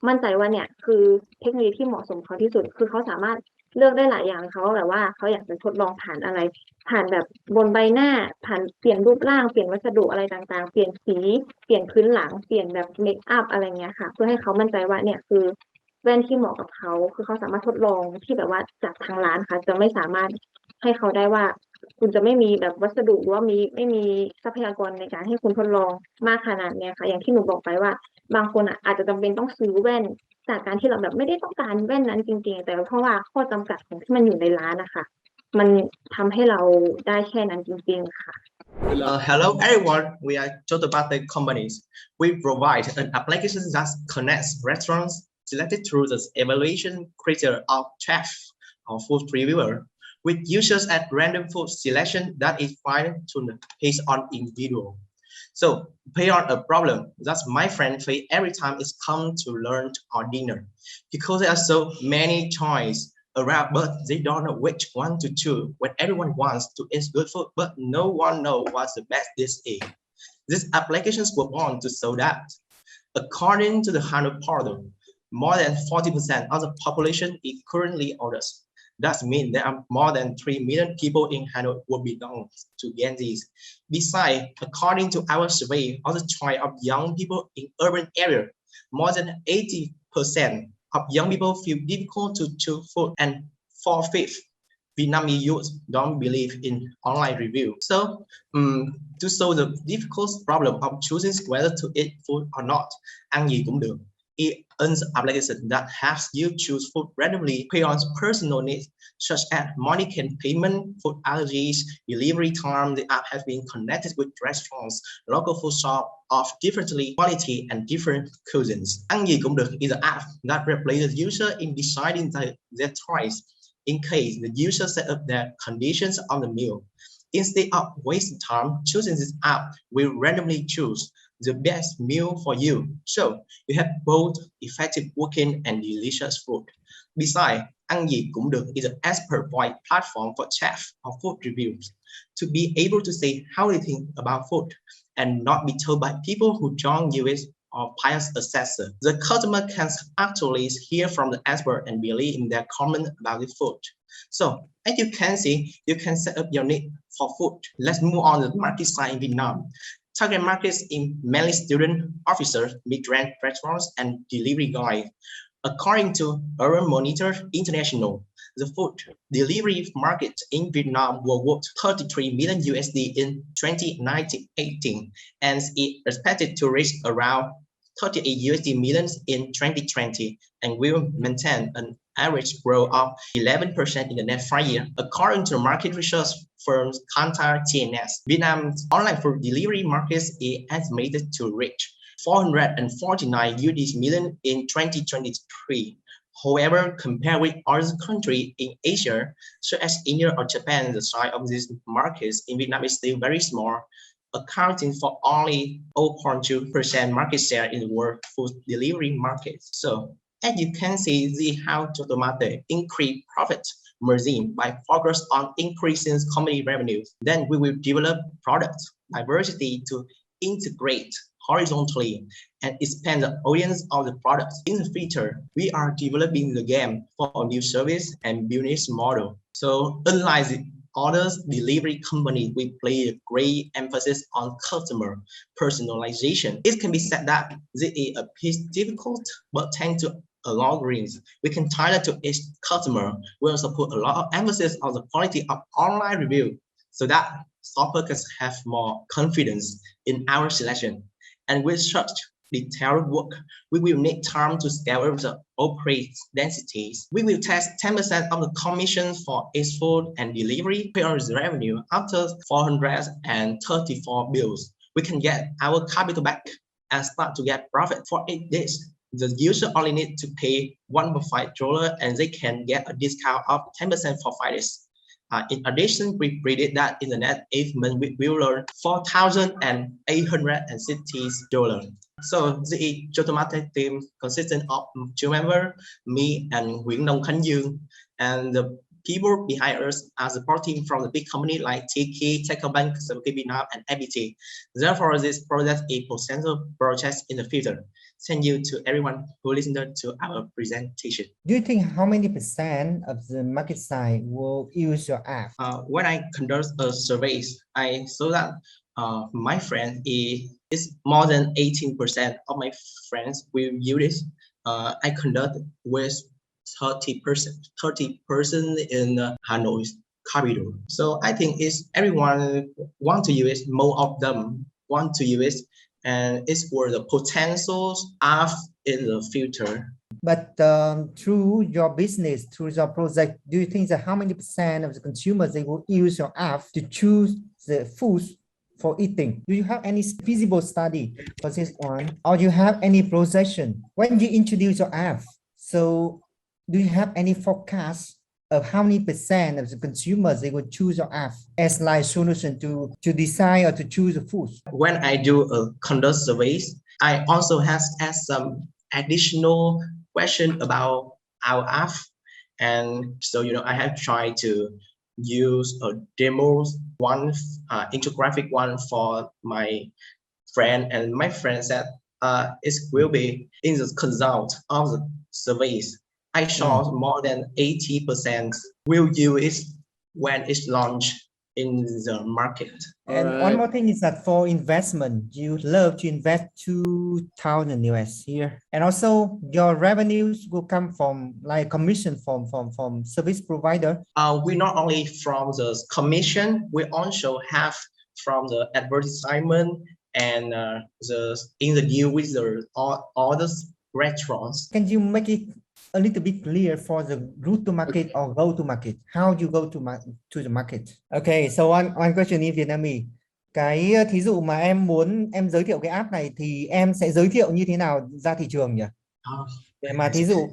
มั่นใจว่าเนี่ยคือเทคโนโลยีที่เหมาะสมเขาที่สุดคือเขาสามารถเลือกได้หลายอย่างเขาแบบว่าเขาอยากจะทดลองผ่านอะไรผ่านแบบบนใบหน้าผ่านเปลี่ยนรูปร่างเปลี่ยนวัสดุอะไรต่างๆเปลี่ยนสีเปลี่ยนพื้นหลังเปลี่ยนแบบเมคอัพอะไรเงี้ยค่ะเพื่อให้เขามั่นใจว่าเนี่ยคือ แว่นที่เหมาะกับเขาคือเขาสามารถทดลองที่แบบว่าจากทางร้านค่ะจะไม่สามารถให้เขาได้ว่าคุณจะไม่มีแบบวัสดุหรือว่าไม่มีทรัพยากรในการให้คุณทดลองมากขนาดเนี้ยค่ะอย่างที่หนูบอกไปว่าบางคนอาจจะจำเป็นต้องซื้อแว่นจากการที่เราแบบไม่ได้ต้องการแว่นนั้นจริงๆแต่เพราะว่าข้อจำกัดของที่มันอยู่ในร้านนะคะมันทำให้เราได้แค่นั้นจริงๆค่ะ Hello everyone, we are CHOTOMATE companies. We provide an application that connects restaurants selected through the evaluation criteria of chef or food reviewer with users at random food selection that is fine-tuned based on individual. So, based on a problem that my friend face every time it's come to lunch or dinner, because there are so many choices around, but they don't know which one to choose when everyone wants to eat good food, but no one knows what's the best dish is. These applications were born to solve that. According to the Hanoi portal, more than 40% of the population is currently orders. That means there are more than 3 million people in Hanoi who belong to Gen Z. Besides, according to our survey of the choice of young people in urban areas, more than 80% of young people feel difficult to choose food, and 4/5 Vietnamese youth don't believe in online review. So, to solve the difficult problem of choosing whether to eat food or not, ăn gì cũng được, it is an application that helps you choose food randomly based on personal needs, such as money can payment, food allergies, delivery time. The app has been connected with restaurants, local food shops of differently quality and different cuisines. Ăn gì cũng được is an app that replaces the user in deciding their choice in case the user set up their conditions on the meal. Instead of wasting time, choosing this app will randomly choose the best meal for you. So you have both effective working and delicious food. Besides, ăn gì cũng được is an expert voice platform for chefs or food reviews to be able to say how they think about food and not be told by people who don't use it or pious assessor. The customer can actually hear from the expert and believe in their comment about the food. So as you can see, you can set up your need for food. Let's move on to the market side in Vietnam. Target markets in mainly student, officers, mid-range restaurants, and delivery guys. According to Euromonitor International, the food delivery market in Vietnam was worth 33 million USD in 2019-18 and is expected to reach around 38 USD millions in 2020 and will maintain an average growth of 11% in the next 5 years. According to market research firm Kantar TNS, Vietnam's online food delivery market is estimated to reach 449 USD million in 2023. However, compared with other countries in Asia, such as India or Japan, the size of these markets in Vietnam is still very small, accounting for only 0.2% market share in the world food delivery market. So, as you can see, how CHOTOMATE increase profit margin by focus on increasing company revenues. Then we will develop product diversity to integrate horizontally and expand the audience of the products. In the future, we are developing the game for a new service and business model. So unlike the other delivery companies, we play a great emphasis on customer personalization. It can be said that this is a piece difficult, but thanks to algorithms, we can tailor to each customer. We also put a lot of emphasis on the quality of online review so that shoppers can have more confidence in our selection. And with such detailed work, we will need time to scale up the operate densities. We will test 10% of the commissions for each food and delivery per revenue. After 434 bills, we can get our capital back and start to get profit. For 8 days, the user only need to pay $1.5 and they can get a discount of 10% for 5 days. In addition, we predict that in the next 8 months, we will earn $4,860. So the CHOTOMATE team consisting of 2 members, me and Nguyễn Nông Khánh Dương, and the people behind us are supporting from the big company like Tiki, Techcombank, Vietnam, and FPT. Therefore, this project is a potential project in the future. Thank you to everyone who listened to our presentation. Do you think how many percent of the market size will use your app? When I conduct a survey, I saw that my friend is more than 18% of my friends will use it I conduct with 30 person in Hanoi corridor. So I think it's everyone want to use, most of them want to use, and it's for the potentials of in the future. But through your business, through your project, do you think that how many % of the consumers they will use your app to choose the foods for eating? Do you have any feasible study for this one, or do you have any projection when you introduce your app? So do you have any forecast of how many % of the consumers they would choose your app as like solution to decide or to choose the foods? When I do a conduct surveys, I also have asked some additional question about our app, and so I have tried to use a demo one, infographic one for my friend, and my friend said it will be in the result of the surveys. I saw more than 80% will use it when it's launched in the market. And one more thing is that for investment, you love to invest $2,000 US here, and also your revenues will come from like commission from service provider. We not only from the commission, we also have from the advertisement and in the deal with all the restaurants. Can you make it a little bit clear for the route to market or go to market? How you go to the market? Okay, so one question in Vietnamese. Cái thí dụ mà em muốn em giới thiệu cái app này thì em sẽ giới thiệu như thế nào ra thị trường nhỉ? Để mà thí dụ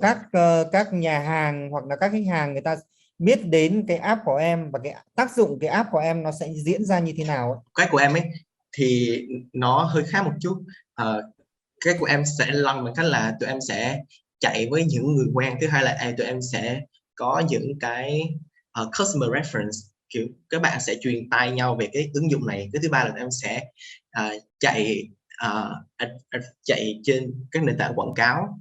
các nhà hàng hoặc là các khách hàng người ta biết đến cái app của em và cái tác dụng cái app của em nó sẽ diễn ra như thế nào? Cái của em ấy thì nó hơi khác một chút. Cái của em sẽ lần bằng cách là tụi em sẽ chạy với những người quen. Thứ hai là tụi em sẽ có những cái customer reference, kiểu các bạn sẽ truyền tai nhau về cái ứng dụng này. Cái thứ ba là tụi em sẽ chạy trên các nền tảng quảng cáo.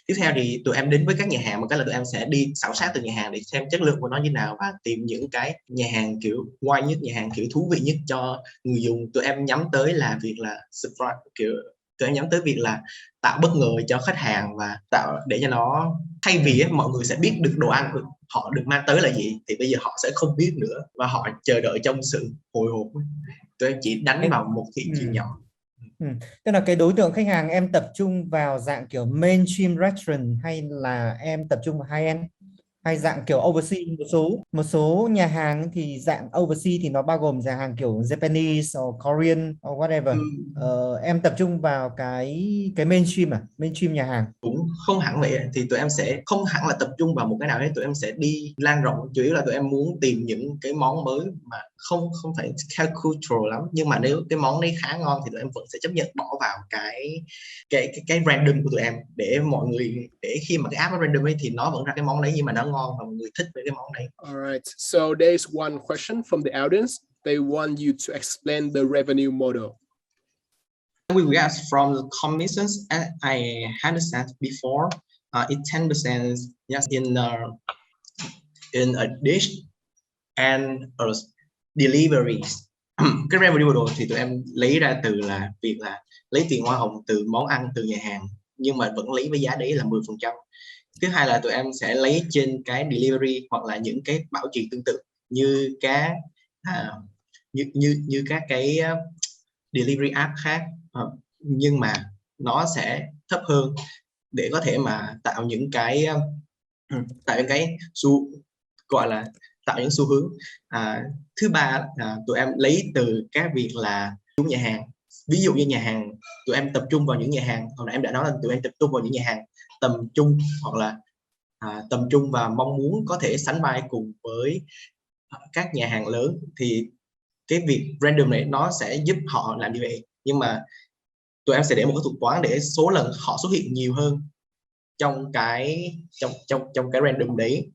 Tiếp theo thì tụi em đến với các nhà hàng, một cái là tụi em sẽ đi khảo sát từ nhà hàng để xem chất lượng của nó như nào và tìm những cái nhà hàng kiểu ngoài nhất, nhà hàng kiểu thú vị nhất cho người dùng. Tụi em nhắm tới là việc là surprise, kiểu tụi em nhắm tới việc là tạo bất ngờ cho khách hàng và tạo để cho nó, thay vì mọi người sẽ biết được đồ ăn họ được mang tới là gì thì bây giờ họ sẽ không biết nữa và họ chờ đợi trong sự hồi hộp. Tụi em chỉ đánh vào một thị trường nhỏ. Tức là cái đối tượng khách hàng em tập trung vào dạng kiểu mainstream restaurant hay là em tập trung vào high-end hay dạng kiểu overseas? Một số nhà hàng thì dạng overseas thì nó bao gồm nhà hàng kiểu Japanese or Korean or whatever. Em tập trung vào cái mainstream mainstream nhà hàng? Cũng không hẳn vậy, thì tụi em sẽ không hẳn là tập trung vào một cái nào đấy, tụi em sẽ đi lan rộng. Chủ yếu là tụi em muốn tìm những cái món mới mà không phải cultural lắm, nhưng mà nếu cái món đấy khá ngon thì tụi em vẫn sẽ chấp nhận bỏ vào cái random của tụi em để mọi người, để khi mà cái app nó random ấy thì nó vẫn ra cái món đấy nhưng mà nó ngon và mọi người thích với cái món đấy. Alright, so there's one question from the audience. They want you to explain the revenue model. We get from the commissions, as I had said before, it's 10% yes in a dish and deliveries. Cái revenue model thì tụi em lấy ra từ là việc là lấy tiền hoa hồng từ món ăn từ nhà hàng nhưng mà vẫn lấy với giá đấy là 10%. Thứ hai là tụi em sẽ lấy trên cái delivery hoặc là những cái bảo trì tương tự như các như các cái delivery app khác, nhưng mà nó sẽ thấp hơn để có thể mà tạo những cái gọi là tạo những xu hướng. Thứ ba tụi em lấy từ các việc là chúng nhà hàng, ví dụ như nhà hàng tụi em tập trung vào những nhà hàng, hồi nãy em đã nói là tụi em tập trung vào những nhà hàng tầm trung hoặc là tầm trung và mong muốn có thể sánh vai cùng với các nhà hàng lớn, thì cái việc random này nó sẽ giúp họ làm như vậy. Nhưng mà tụi em sẽ để một cái thuật toán để số lần họ xuất hiện nhiều hơn trong cái random đấy.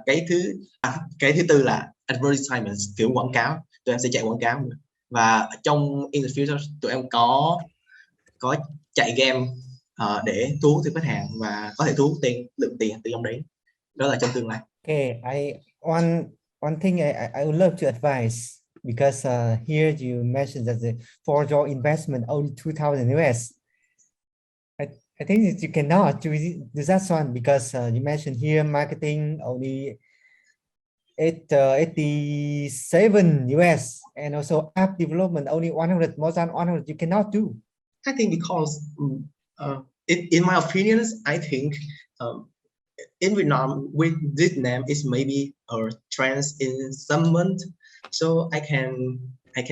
Cái thứ tư là advertisement, kiểu quảng cáo. Tụi em sẽ chạy quảng cáo và trong in the future tụi em có chạy game để thu hút khách hàng và có thể thu hút lượng tiền từ trong đấy. Đó là trong tương lai. Okay, one thing I would love to advise, because here you mentioned that for your investment only 2,000 US. I think you cannot do that one because you mentioned here marketing only 87 US and also app development only 100, more than 100. You cannot do. I think because in my opinions, I think in Vietnam with this name is maybe a trend in some month, so I can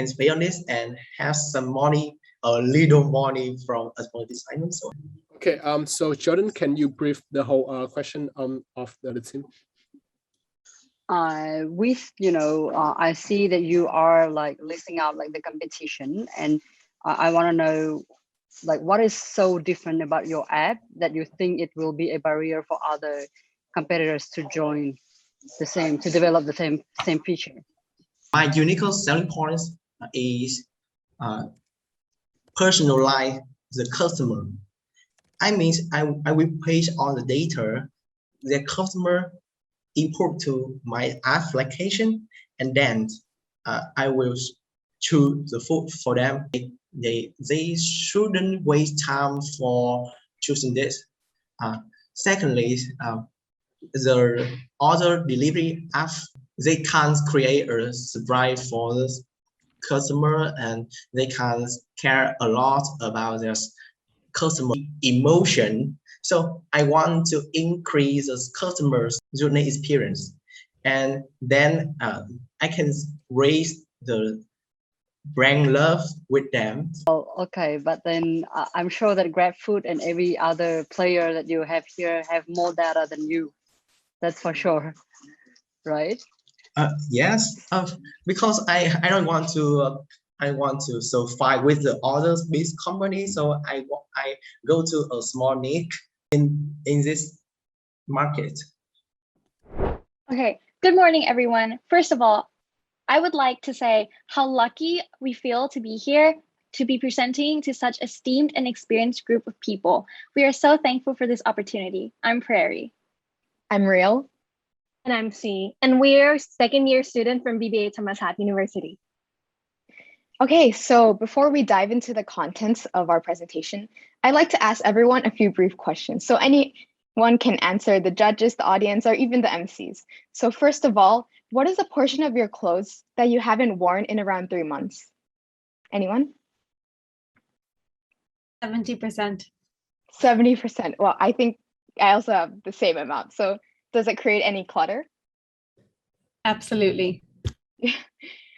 spend on this and have some money, a little money from a small designer. So okay, so Jordan, can you brief the whole question of the team? I see that you are like listing out like the competition, and I want to know like what is so different about your app that you think it will be a barrier for other competitors to join to develop the same feature. My unique selling points is personalize the customer. I mean, I will page all the data the customer import to my application, and then I will choose the food for them. They shouldn't waste time for choosing this. Secondly, the other delivery app, they can create a surprise for the customer, and they can care a lot about their customer emotion. So I want to increase the customer's journey experience, and then I can raise the brand love with them. Oh, okay, but then I'm sure that GrabFood and every other player that you have here have more data than you. That's for sure, right? Yes, because I don't want to. I want to fight with the other big company, so I go to a small niche in this market. Okay, good morning, everyone. First of all, I would like to say how lucky we feel to be here, to be presenting to such esteemed and experienced group of people. We are so thankful for this opportunity. I'm Prairie. I'm Real. And I'm C. And we're second-year student from BBA Thammasat University. Okay, so before we dive into the contents of our presentation, I'd like to ask everyone a few brief questions. So anyone can answer, the judges, the audience, or even the MCs. So first of all, what is the portion of your clothes that you haven't worn in around 3 months? Anyone? 70%. 70%. Well, I think I also have the same amount. So does it create any clutter? Absolutely.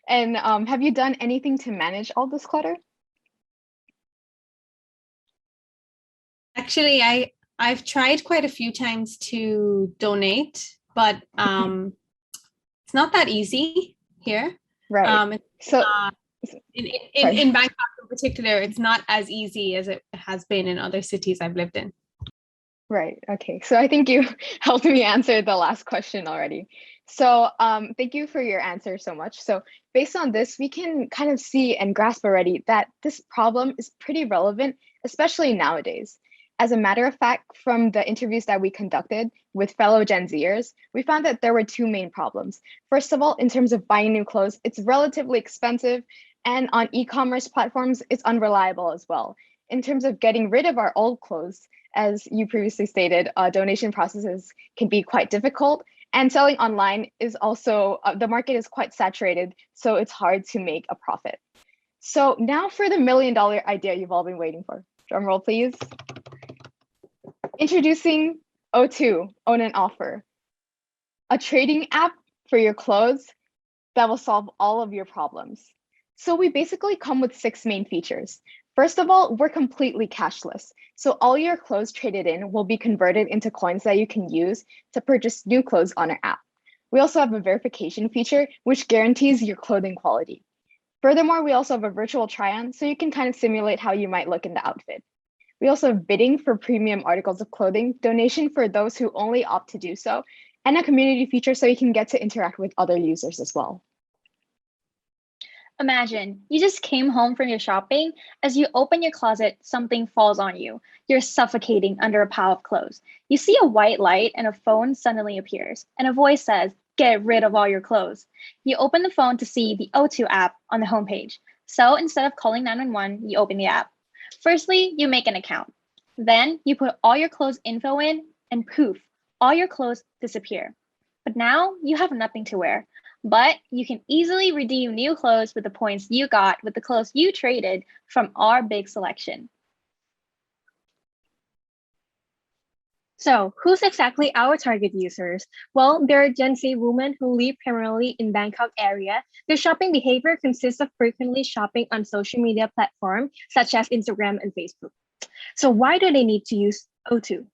And have you done anything to manage all this clutter? Actually, I've tried quite a few times to donate, but it's not that easy here. Right. So in Bangkok in particular, it's not as easy as it has been in other cities I've lived in. Right. Okay. So I think you helped me answer the last question already. So thank you for your answer so much. So based on this, we can kind of see and grasp already that this problem is pretty relevant, especially nowadays. As a matter of fact, from the interviews that we conducted with fellow Gen Zers, we found that there were two main problems. First of all, in terms of buying new clothes, it's relatively expensive, and on e-commerce platforms, it's unreliable as well. In terms of getting rid of our old clothes, as you previously stated, donation processes can be quite difficult, and selling online is also, the market is quite saturated, so it's hard to make a profit. So now for the $1 million idea you've all been waiting for. Drum roll, please. Introducing O2, Own and Offer, a trading app for your clothes that will solve all of your problems. So we basically come with 6 main features. First of all, we're completely cashless. So all your clothes traded in will be converted into coins that you can use to purchase new clothes on our app. We also have a verification feature, which guarantees your clothing quality. Furthermore, we also have a virtual try-on, so you can kind of simulate how you might look in the outfit. We also have bidding for premium articles of clothing, donation for those who only opt to do so, and a community feature so you can get to interact with other users as well. Imagine you just came home from your shopping. As you open your closet, something falls on you. You're suffocating under a pile of clothes. You see a white light and a phone suddenly appears, and a voice says, "Get rid of all your clothes." You open the phone to see the O2 app on the homepage. So instead of calling 911, you open the app. Firstly, you make an account. Then you put all your clothes info in and poof, all your clothes disappear. But now you have nothing to wear, but you can easily redeem new clothes with the points you got with the clothes you traded from our big selection. So who's exactly our target users? Well, they're Gen Z women who live primarily in Bangkok area. Their shopping behavior consists of frequently shopping on social media platforms such as Instagram and Facebook. So why do they need to use O2?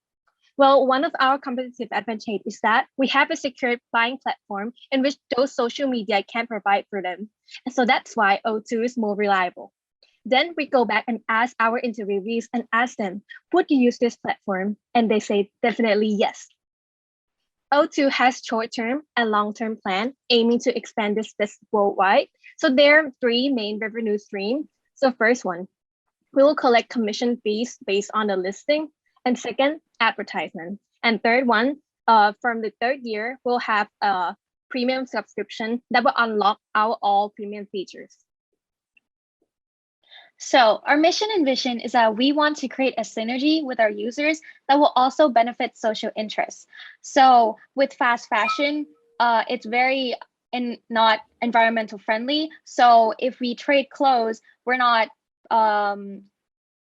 Well, one of our competitive advantage is that we have a secure buying platform in which those social media can provide for them. And so that's why O2 is more reliable. Then we go back and ask our interviewees and ask them, would you use this platform? And they say definitely yes. O2 has short-term and long-term plan aiming to expand this business worldwide. So there are 3 main revenue streams. So first one, we will collect commission fees based on the listing. And second, advertisement. And third one, from the 3rd year, we'll have a premium subscription that will unlock our all premium features. So our mission and vision is that we want to create a synergy with our users that will also benefit social interests. So with fast fashion, it's very not environmental friendly. So if we trade clothes, we're not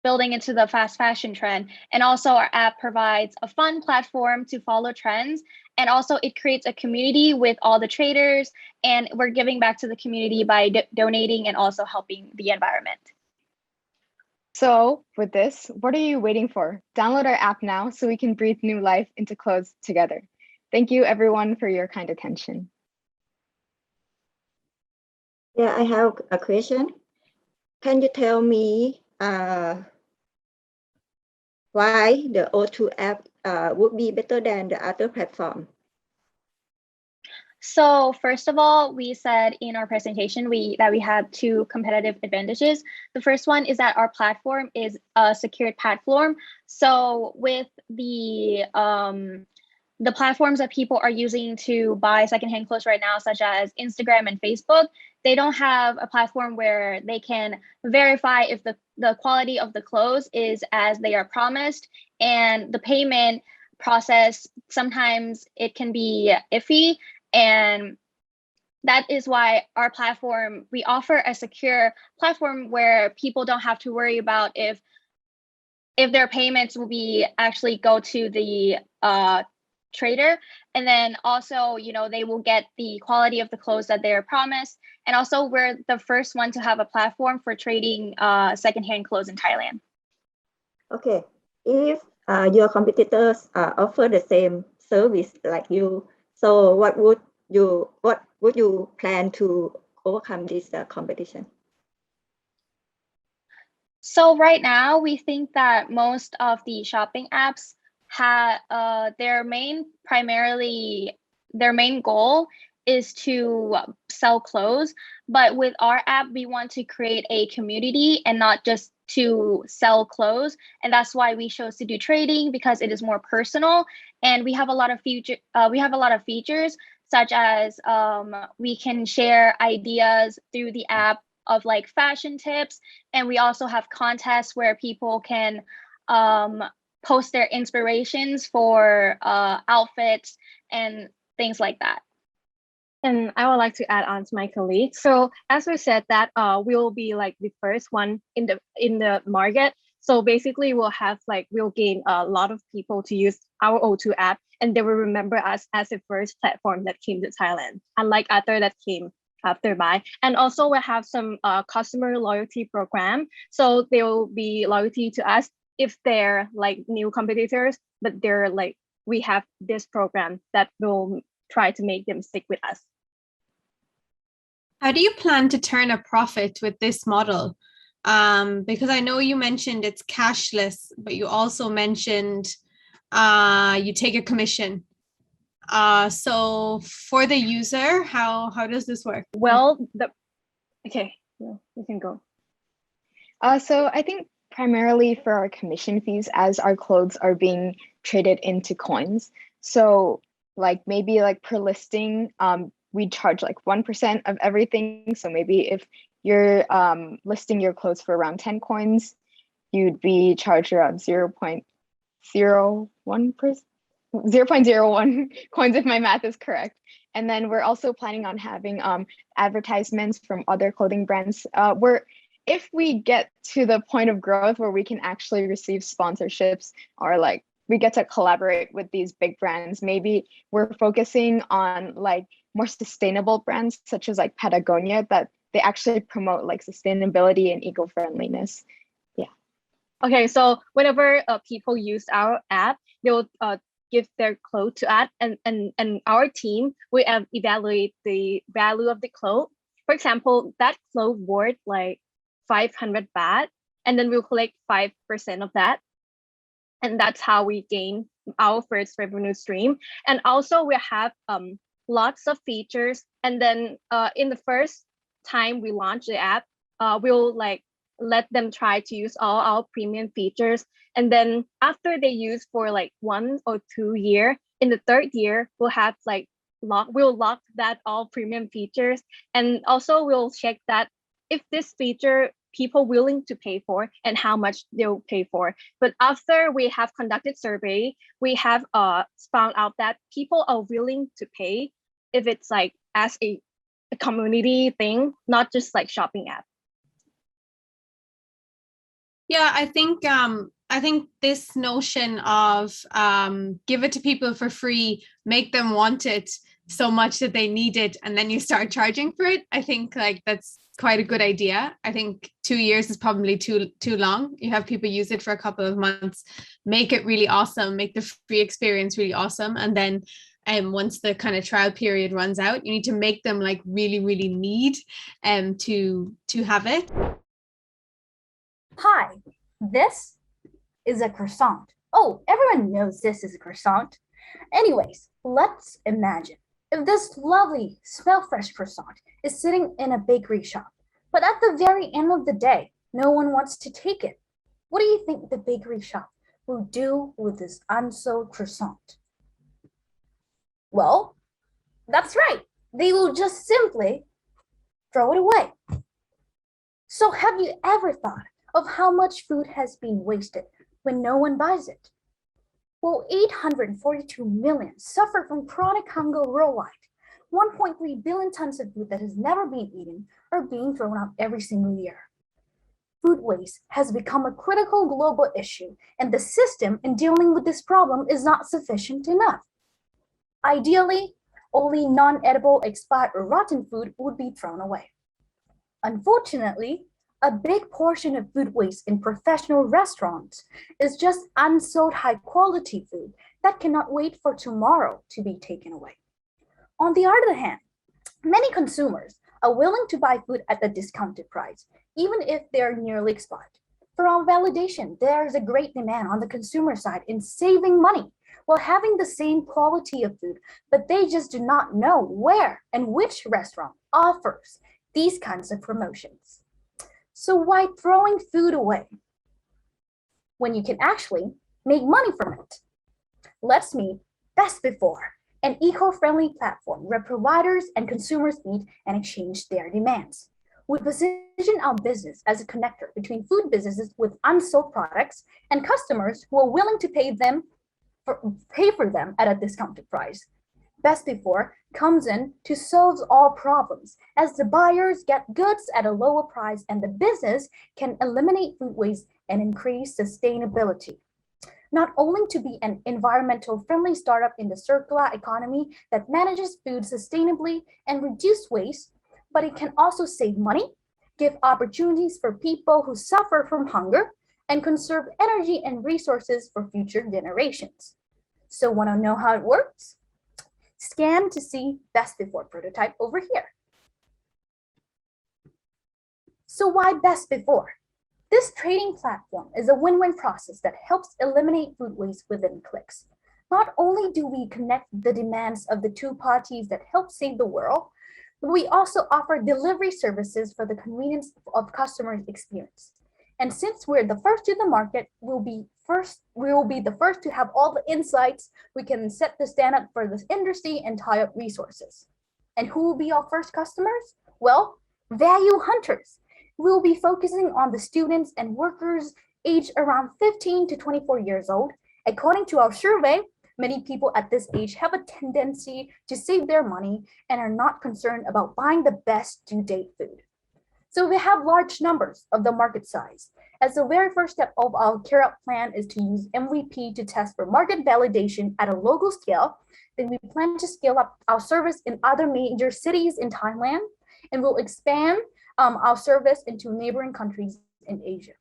building into the fast fashion trend. And also our app provides a fun platform to follow trends. And also it creates a community with all the traders, and we're giving back to the community by donating and also helping the environment. So with this, what are you waiting for? Download our app now so we can breathe new life into clothes together. Thank you everyone for your kind attention. Yeah, I have a question. Can you tell me why the O2 app would be better than the other platform? So first of all, we said in our presentation that we have 2 competitive advantages. The first one is that our platform is a secured platform. So with the platforms that people are using to buy secondhand clothes right now, such as Instagram and Facebook, they don't have a platform where they can verify if the quality of the clothes is as they are promised, and the payment process, sometimes it can be iffy. And that is why our platform, we offer a secure platform where people don't have to worry about if their payments will be actually go to the trader. And then also, they will get the quality of the clothes that they're promised. And also we're the first one to have a platform for trading secondhand clothes in Thailand. Okay, if your competitors offer the same service like you, so what would you plan to overcome this competition? So right now, we think that most of the shopping apps have their main goal is to sell clothes. But with our app, we want to create a community and not just to sell clothes. And that's why we chose to do trading, because it is more personal. And we have a lot of features such as we can share ideas through the app of like fashion tips. And we also have contests where people can post their inspirations for outfits and things like that. And I would like to add on to my colleague. So as we said that we will be like the first one in the market. So basically we'll gain a lot of people to use our O2 app, and they will remember us as the first platform that came to Thailand, unlike other that came after by. And also we'll have some customer loyalty program. So they will be loyalty to us if they're like new competitors, but they're like, we have this program that will try to make them stick with us. How do you plan to turn a profit with this model? Because I know you mentioned it's cashless, but you also mentioned you take a commission. So for the user, how does this work? Well, okay, you can go. So I think primarily for our commission fees, as our clothes are being traded into coins. So like maybe like per listing, we charge like 1% of everything. So maybe if you're listing your clothes for around 10 coins, you'd be charged around 0.01%, 0.01 coins if my math is correct. And then we're also planning on having advertisements from other clothing brands. If we get to the point of growth where we can actually receive sponsorships, or like we get to collaborate with these big brands, maybe we're focusing on like more sustainable brands such as like Patagonia, that they actually promote like sustainability and eco-friendliness. Yeah. Okay, so whenever people use our app, they'll give their clothes to us, and our team will evaluate the value of the clothes. For example, that clothes worth like 500 baht, and then we'll collect 5% of that, and that's how we gain our first revenue stream. And also we have lots of features, and then in the first time we launch the app, we'll like let them try to use all our premium features, and then after they use for like 1 or 2 years, in the third year we'll have like we'll lock that all premium features, and also we'll check that if this feature people willing to pay for and how much they'll pay for. But after we have conducted survey, we have found out that people are willing to pay if it's like as a community thing, not just like shopping app. Yeah, I think this notion of give it to people for free, make them want it so much that they need it, and then you start charging for it. I think like that's quite a good idea. I think 2 years is probably too long. You have people use it for a couple of months, make it really awesome, make the free experience really awesome, and then once the kind of trial period runs out, you need to make them like really need to have it. Hi, this is a croissant. Oh, everyone knows this is a croissant. Anyways, let's imagine if this lovely, smell fresh croissant is sitting in a bakery shop, but at the very end of the day, no one wants to take it. What do you think the bakery shop will do with this unsold croissant? Well, that's right. They will just simply throw it away. So have you ever thought of how much food has been wasted when no one buys it? Well, 842 million suffer from chronic hunger worldwide. 1.3 billion tons of food that has never been eaten are being thrown out every single year. Food waste has become a critical global issue, and the system in dealing with this problem is not sufficient enough. Ideally, only non-edible, expired, or rotten food would be thrown away. Unfortunately, a big portion of food waste in professional restaurants is just unsold high-quality food that cannot wait for tomorrow to be taken away. On the other hand, many consumers are willing to buy food at a discounted price, even if they're nearly expired. For our validation, there is a great demand on the consumer side in saving money while having the same quality of food, but they just do not know where and which restaurant offers these kinds of promotions. So why throwing food away when you can actually make money from it? Let's meet Best Before, an eco-friendly platform where providers and consumers meet and exchange their demands. We position our business as a connector between food businesses with unsold products and customers who are willing to pay for them at a discounted price. Best Before comes in to solve all problems, as the buyers get goods at a lower price and the business can eliminate food waste and increase sustainability. Not only to be an environmental friendly startup in the circular economy that manages food sustainably and reduce waste, but it can also save money, give opportunities for people who suffer from hunger, and conserve energy and resources for future generations. So want to know how it works? Scan to see Best Before prototype over here. So why Best Before? This trading platform is a win-win process that helps eliminate food waste within clicks. Not only do we connect the demands of the two parties that help save the world, but we also offer delivery services for the convenience of customer experience. And since we're the first to the market, we will be the first to have all the insights. We can set the standard for this industry and tie up resources. And who will be our first customers? Well, value hunters. We will be focusing on the students and workers aged around 15 to 24 years old. According to our survey, many people at this age have a tendency to save their money and are not concerned about buying the best due date food. So we have large numbers of the market size. As the very first step of our carry-out plan is to use MVP to test for market validation at a local scale, then we plan to scale up our service in other major cities in Thailand, and we'll expand our service into neighboring countries in Asia.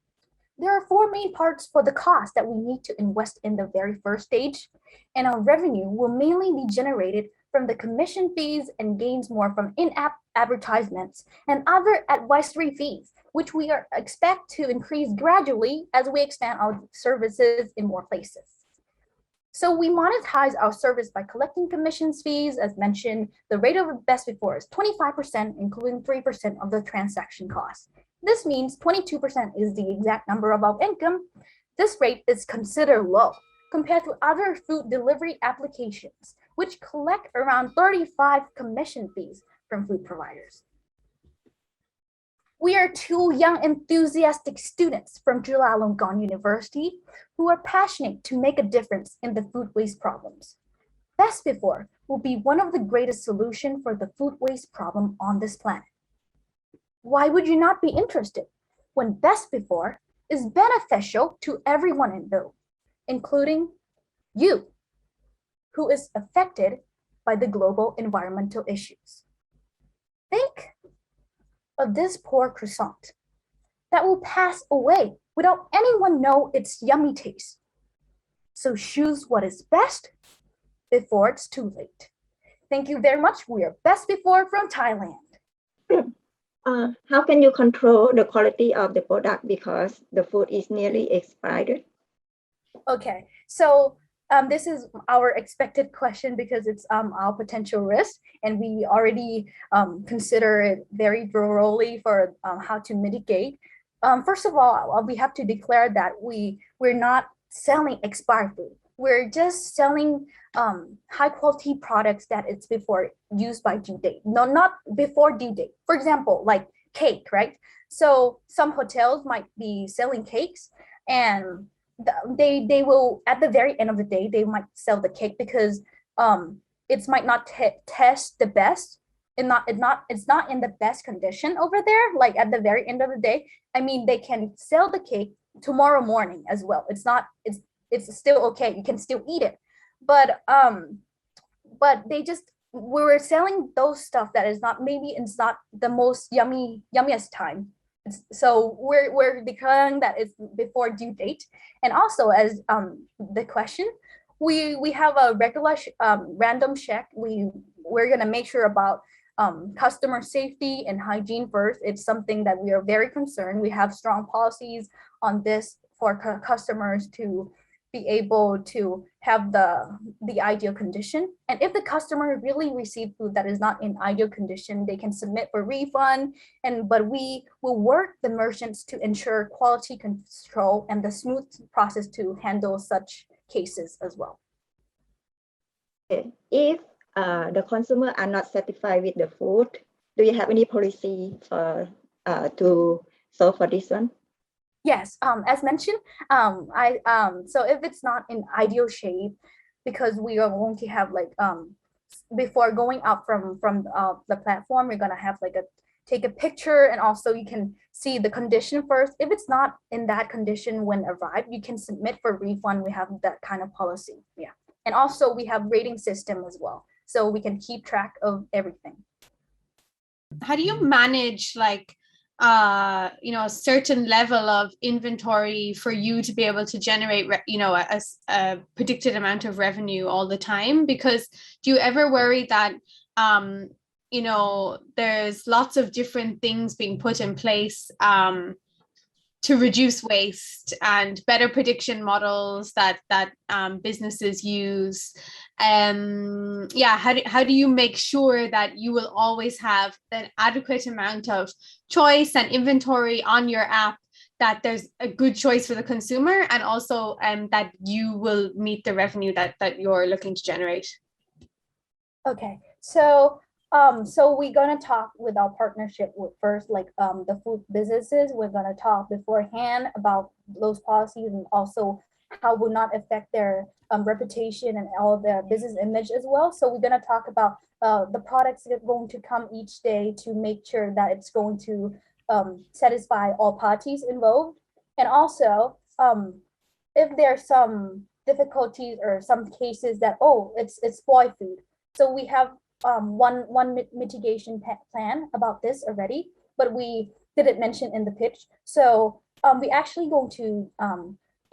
There are four main parts for the cost that we need to invest in the very first stage, and our revenue will mainly be generated from the commission fees and gains more from in-app advertisements and other advisory fees, which we expect to increase gradually as we expand our services in more places. So we monetize our service by collecting commissions fees. As mentioned, the rate of best before is 25%, including 3% of the transaction cost. This means 22% is the exact number of our income. This rate is considered low compared to other food delivery applications, which collect around 35 commission fees from food providers. We are two young enthusiastic students from Chulalongkorn University who are passionate to make a difference in the food waste problems. Best Before will be one of the greatest solutions for the food waste problem on this planet. Why would you not be interested when Best Before is beneficial to everyone involved, including you, who is affected by the global environmental issues? Think of this poor croissant that will pass away without anyone know its yummy taste. So choose what is best before it's too late. Thank you very much. We are Best Before from Thailand. How can you control the quality of the product because the food is nearly expired? Okay, so this is our expected question because it's our potential risk, and we already consider it very thoroughly for how to mitigate. First of all, we have to declare that we're not selling expired food. We're just selling high quality products that it's before used by due date. No, not before due date. For example, like cake, right? So some hotels might be selling cakes, and they will, at the very end of the day, they might sell the cake because it might not test the best, and it's not in the best condition over there. Like at the very end of the day, I mean, they can sell the cake tomorrow morning as well. It's still okay. You can still eat it, but we were selling those stuff that is not, maybe it's not the most yummiest time. So we're declaring that it's before due date. And also, as the question, we have a regular random check. We're gonna make sure about customer safety and hygiene first. It's something that we are very concerned. We have strong policies on this for customers to be able to have the ideal condition. And if the customer really received food that is not in ideal condition, they can submit for refund. But we will work the merchants to ensure quality control and the smooth process to handle such cases as well. If the consumer are not satisfied with the food, do you have any policy to solve for this one? Yes, as mentioned, so if it's not in ideal shape, because we are going to have like before going out from the platform, we're gonna have like take a picture, and also you can see the condition first. If it's not in that condition when arrived, you can submit for refund. We have that kind of policy, yeah. And also we have rating system as well, so we can keep track of everything. How do you manage like a certain level of inventory for you to be able to generate a predicted amount of revenue all the time? Because do you ever worry that there's lots of different things being put in place to reduce waste and better prediction models that businesses use? How do you make sure that you will always have an adequate amount of choice and inventory on your app, that there's a good choice for the consumer, and also that you will meet the revenue that you're looking to generate? Okay, so we're gonna talk with our partnership with first, like the food businesses. We're gonna talk beforehand about those policies, and also how will not affect their reputation and all their business image as well. So we're going to talk about the products that are going to come each day to make sure that it's going to satisfy all parties involved. And also, if there's some difficulties or some cases that, oh, it's spoiled food. So we have one mitigation plan about this already, but we didn't mention in the pitch. So we actually going to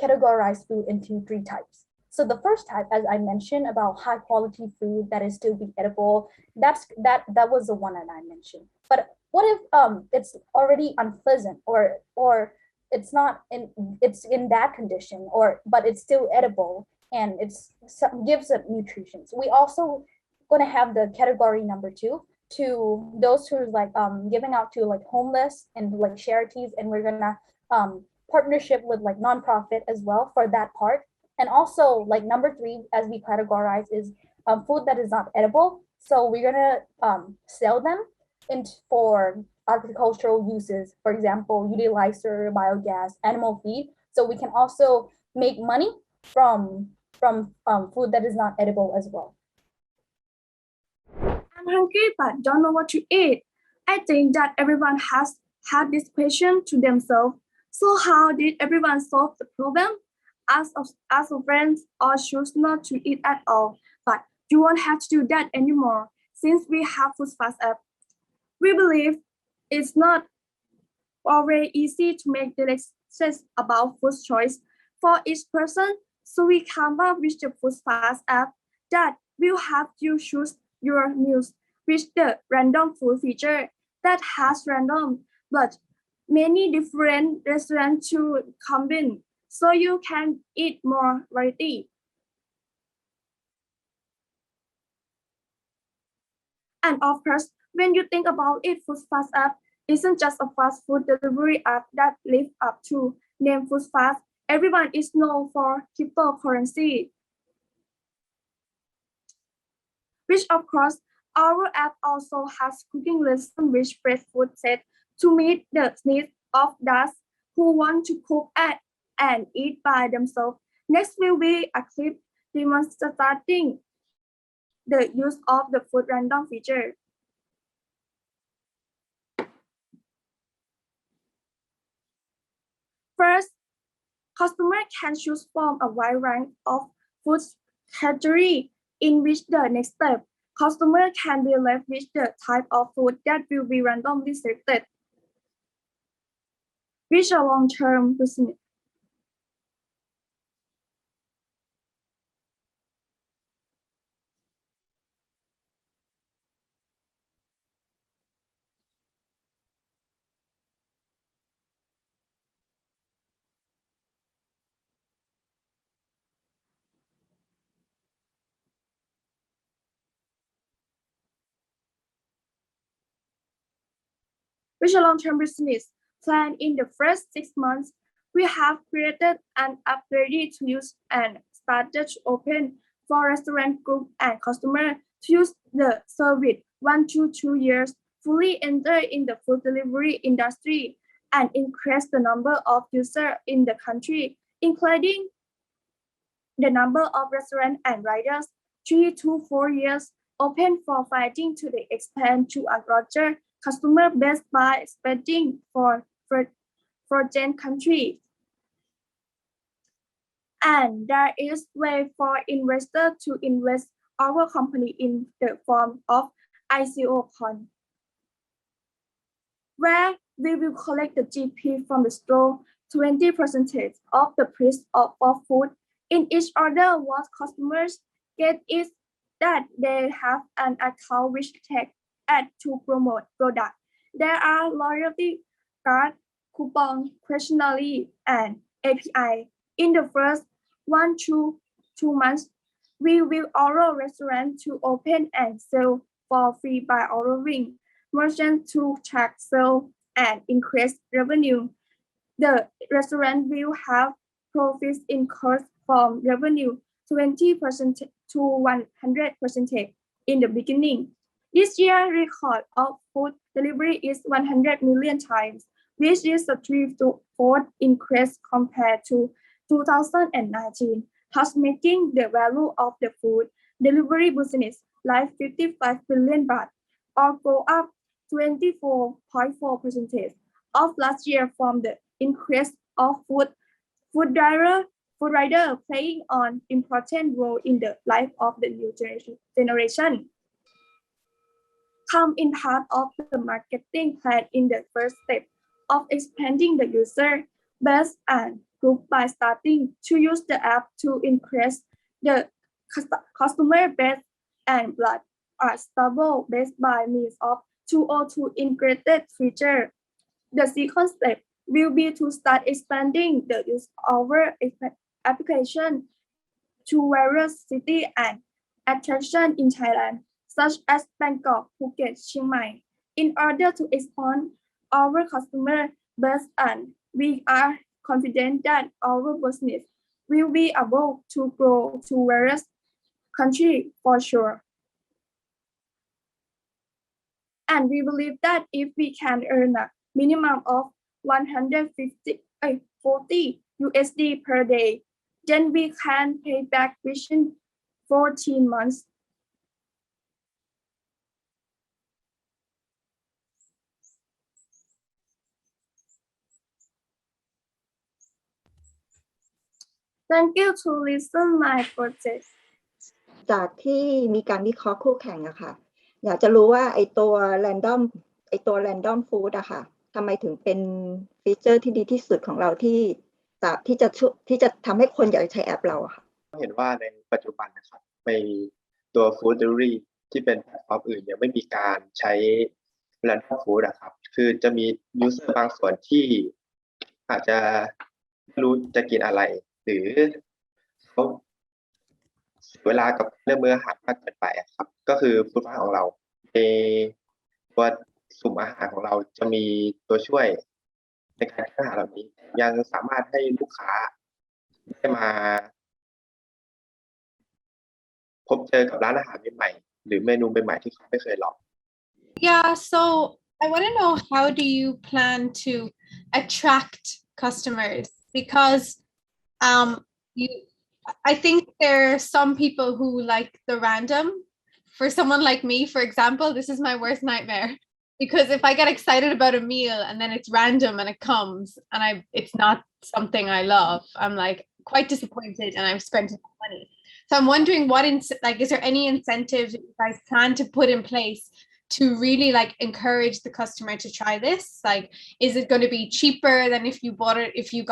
categorize food into 3 types. So the first type, as I mentioned, about high quality food that is still be edible, that was the one that I mentioned. But what if it's already unpleasant, or it's not it's in bad condition, but it's still edible and gives it nutrition. So we also gonna have the category number 2 to those who are like giving out to like homeless and like charities, and we're gonna partnership with like nonprofit as well for that part. And also like number 3, as we categorize, is food that is not edible. So we're gonna sell them for agricultural uses, for example, utilizer, biogas, animal feed. So we can also make money from food that is not edible as well. I'm hungry but don't know what to eat. I think that everyone has had this question to themselves. So how did everyone solve the problem? As a friends, or choose not to eat at all, but you won't have to do that anymore since we have Food Fast app. We believe it's not always easy to make decisions about food choice for each person, so we come up with the Food Fast app that will help you choose your meals with the random food feature that has random but many different restaurants to combine, so you can eat more variety. And of course, when you think about it, Food Fast app isn't just a fast food delivery app that lives up to name Food Fast. Everyone is known for cryptocurrency, which of course our app also has cooking lists which fresh food set to meet the needs of those who want to cook and eat by themselves. Next will be a clip demonstrating the use of the food random feature. First, customers can choose from a wide range of food categories, in which the next step, customers can be left with the type of food that will be randomly selected, which a long-term business. Which a long-term business plan. In the first 6 months, we have created an app ready to use and started to open for restaurant group and customer to use the service 1 to 2 years, fully enter in the food delivery industry and increase the number of users in the country, including the number of restaurants and riders. 3 to 4 years open for fighting to the expand to a larger customer base by expanding for foreign countries. And there is way for investors to invest our company in the form of ICO fund, where we will collect the GP from the store, 20% of the price of food. In each order, what customers get is that they have an account which take ad to promote product. There are loyalty card, coupon, questionnaire, and API. In the first 1 to 2 months, we will allow restaurants to open and sell for free by allowing merchants to track sales and increase revenue. The restaurant will have profits incurred from revenue 20% to 100% in the beginning. This year record of food delivery is 100 million times. which is a threefold increase compared to 2019, thus making the value of the food delivery business like 55 billion baht, or go up 24.4% of last year from the increase of food rider playing an important role in the life of the new generation. Come in part of the marketing plan in the first step of expanding the user base and group by starting to use the app to increase the customer base and blood are stable based by means of 202 integrated feature. The second step will be to start expanding the use of our application to various cities and attractions in Thailand, such as Bangkok, Phuket, Chiang Mai, in order to expand our customer base, and we are confident that our business will be able to grow to various countries for sure. And we believe that if we can earn a minimum of 40 USD per day, then we can pay back within 14 months. Thank you to listen my project. จากที่มีการวิเคราะห์คู่แข่งอะค่ะอยากจะรู้ว่าไอตัว random food อะค่ะทำไมถึงเป็นฟีเจอร์ที่ดีที่สุดของเราที่จะทำให้คนอยากใช้แอปเราอะค่ะเห็นว่าในปัจจุบันนะครับในตัว food delivery ที่เป็นแพลตฟอร์มอื่นยังไม่มีการใช้ random food อะครับคือจะมี user บางส่วนที่อาจจะไม่รู้จะกินอะไรหรือเขาเวลากับเรื่องมื้ออาหารมากเกินไปครับก็คือฟู้ดฟาสต์ของเราในตัวสุ่มอาหารของเราจะมีตัวช่วยในการแก้ปัญหาเหล่านี้ยังสามารถให้ลูกค้าได้มาพบเจอกับร้านอาหารใหม่ๆหรือเมนูใหม่ๆที่เขาไม่เคยลอง Yeah, so I want to know, how do you plan to attract customers? Because I think there are some people who like the random. For someone like me, for example, this is my worst nightmare, because if I get excited about a meal and then it's random and it comes and it's not something I love, I'm like quite disappointed and I've spent money. So I'm wondering is there any incentive you guys plan to put in place to really encourage the customer to try this? Like, is it going to be cheaper than if you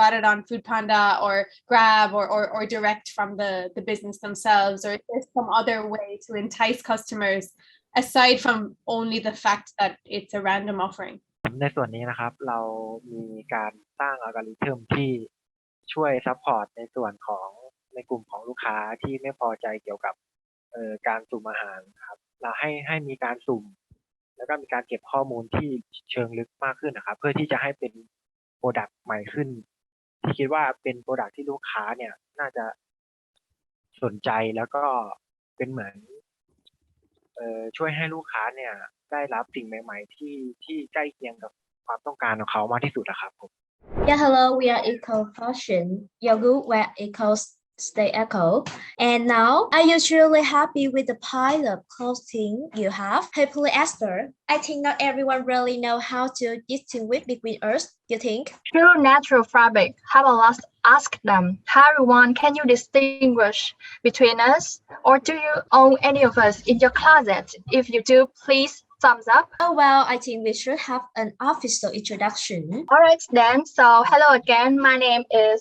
got it on Food Panda or Grab or direct from the business themselves? Or is there some other way to entice customers aside from only the fact that it's a random offering? ในส่วนนี้นะครับเรามีการสร้างอัลกอริทึมที่ช่วยซัพพอร์ตในส่วนของในกลุ่มของลูกค้าที่ไม่พอใจเกี่ยวกับการสุ่มอาหารครับเราให้มีการสุ่มแล้วก็มีการเก็บข้อมูลที่เชิงลึกมากขึ้นนะครับเพื่อที่จะให้เป็นโปรดักต์ใหม่ขึ้นที่คิดว่าเป็นโปรดักต์ที่ลูกค้าเนี่ยน่าจะสนใจแล้วก็เป็นเหมือนช่วยให้ลูกค้าเนี่ยได้รับสิ่งใหม่ๆที่ใกล้เคียงกับความต้องการของเขามากที่สุดนะครับผม Yeah, hello, we are Eco Fashion, YOGU, where Ecos stay echo. And now, are you truly happy with the pile of clothing you have? Hey, Esther, I think not everyone really know how to distinguish between us, you think? True natural fabric. Have a last ask them. Hi everyone, can you distinguish between us? Or do you own any of us in your closet? If you do, please thumbs up. Oh, well, I think we should have an official introduction. All right, then. So, hello again. My name is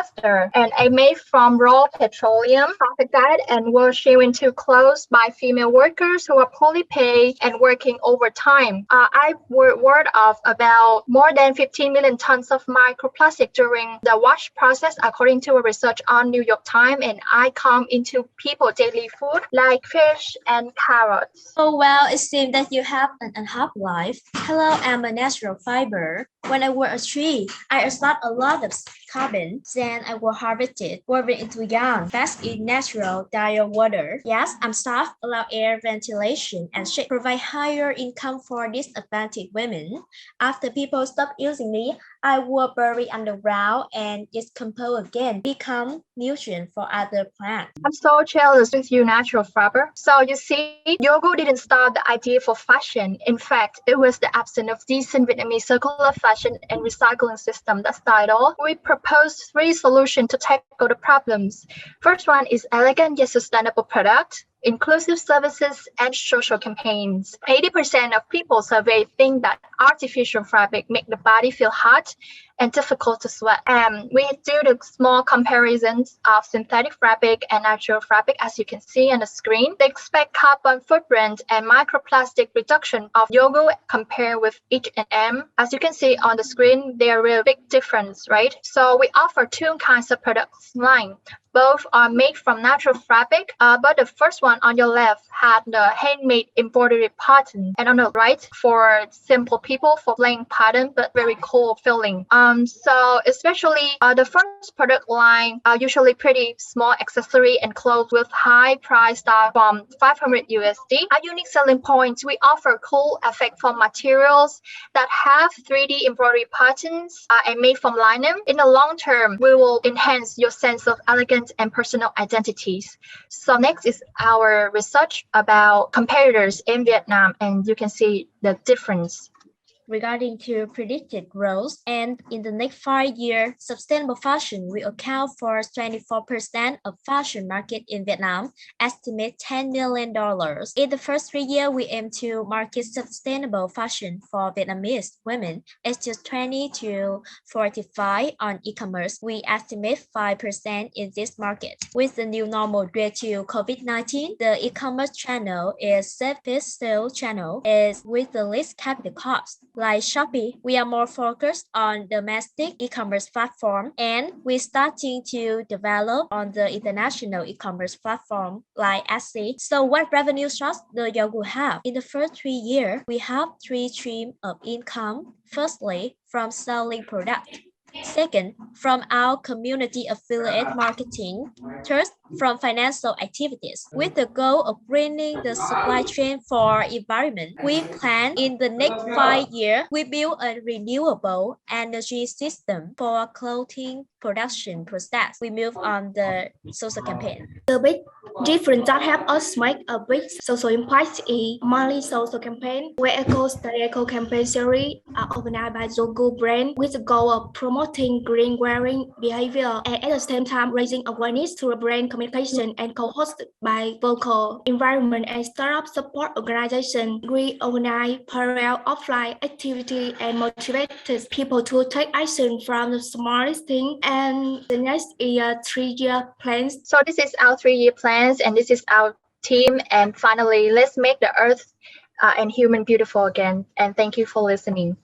Esther, and I made from raw petroleum, traffic guide, and were sharing to clothes by female workers who are poorly paid and working overtime. I word of about more than 15 million tons of microplastic during the wash process, according to a research on New York Times, and I come into people daily food like fish and carrots. Oh, well, it seems that when you have an unhappy life. Hello, I'm a natural fiber. When I were a tree, I absorbed a lot of carbon. Then I will harvest it, warm it into yarn, fast in natural dire water. Yes, I'm soft, allow air ventilation and shade, provide higher income for disadvantaged women. After people stop using me, I will bury underground and decompose again, become nutrient for other plants. I'm so jealous with you, natural fiber. So you see, YOGU didn't start the idea for fashion. In fact, it was the absence of decent Vietnamese circular fashion and recycling system that started all. We proposed 3 solutions to tackle the problems. First one is elegant yet sustainable product, inclusive services, and social campaigns. 80% of people surveyed think that artificial fabric make the body feel hot and difficult to sweat. We do the small comparisons of synthetic fabric and natural fabric, as you can see on the screen. The expect carbon footprint and microplastic reduction of YOGU compared with H&M. As you can see on the screen, there are a big difference, right? So we offer 2 kinds of products line. Both are made from natural fabric, but the first one on your left had the handmade embroidery pattern, and on the right for simple people for plain pattern but very cool feeling. So especially the first product line are usually pretty small accessory and clothes with high price start from 500 USD. Our unique selling points, we offer cool effect from materials that have 3D embroidery patterns and made from linen. In the long term, we will enhance your sense of elegance and personal identities. So next is our research about competitors in Vietnam, and you can see the difference. Regarding to predicted growth, and in the next 5 years, sustainable fashion will account for 24% of fashion market in Vietnam, estimate $10 million. In the first 3 years, we aim to market sustainable fashion for Vietnamese women ages 20 to 45 on e-commerce. We estimate 5% in this market. With the new normal due to COVID-19, the e-commerce channel is safest sales channel is with the least capital cost. Like Shopee, we are more focused on domestic e-commerce platform, and we're starting to develop on the international e-commerce platform like Etsy. So what revenue source do YOGU have? In the first 3 years, we have 3 streams of income. Firstly, from selling product. Second, from our community affiliate marketing. Third, from financial activities. With the goal of greening the supply chain for environment, we plan in the next 5 years, we build a renewable energy system for clothing production process. We move on the social campaign. The big difference that help us make a big social impact is monthly social campaign, where eco campaign series are organized by YOGU brand with the goal of promoting green wearing behavior and at the same time raising awareness through brand communication, and co-hosted by local environment and startup support organization. We organize parallel offline activity and motivated people to take action from the smallest thing. And the next is a 3-year plan. So this is our 3-year plans, and this is our team. And finally, let's make the earth and human beautiful again. And thank you for listening.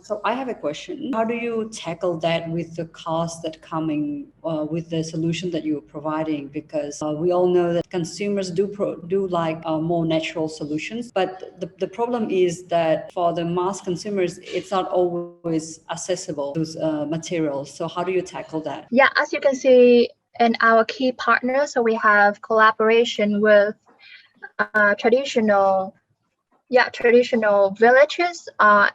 So I have a question. How do you tackle that with the cost that coming with the solution that you're providing? Because we all know that consumers do like more natural solutions, but the problem is that for the mass consumers, it's not always accessible, those materials. So how do you tackle that? Yeah, as you can see in our key partners, so we have collaboration with traditional villages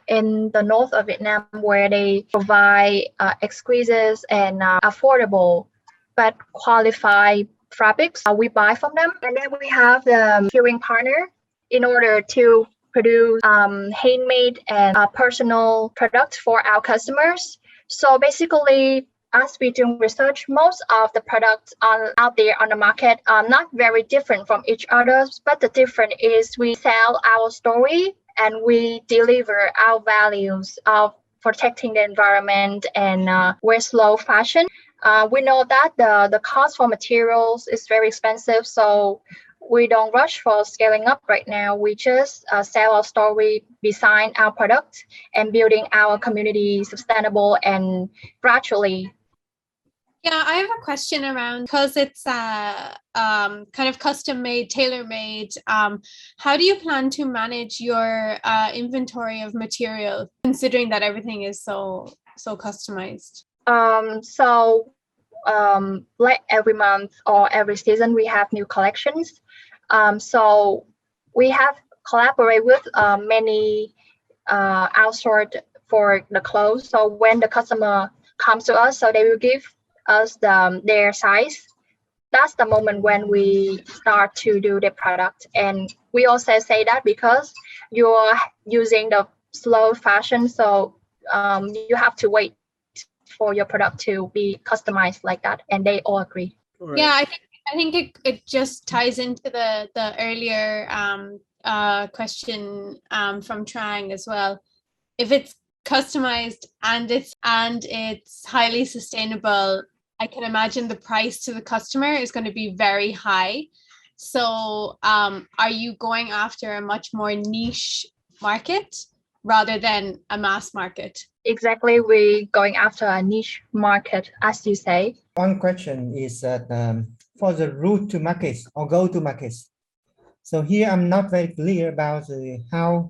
in the north of Vietnam, where they provide exquisite and affordable but qualified fabrics. We buy from them, and then we have the queuing partner in order to produce handmade and personal products for our customers. So basically, as we do research, most of the products out there on the market are not very different from each other, but the difference is we sell our story and we deliver our values of protecting the environment and wear slow fashion. We know that the cost for materials is very expensive, so we don't rush for scaling up right now. We just sell our story, design our product, and building our community sustainable and gradually Yeah, I have a question around, because it's kind of custom made, tailor made. How do you plan to manage your inventory of material, considering that everything is so customized? Like every month or every season, we have new collections. So we have collaborated with many outsourced for the clothes. So when the customer comes to us, so they will give us their size. That's the moment when we start to do the product. And we also say that because you're using the slow fashion, so you have to wait for your product to be customized like that, and they all agree. Right. Yeah, I think it just ties into the earlier question from Trang as well. If it's customized and it's highly sustainable, I can imagine the price to the customer is going to be very high. So are you going after a much more niche market rather than a mass market? Exactly, we're going after a niche market, as you say. One question is that for the route to markets or go to markets. So here I'm not very clear about how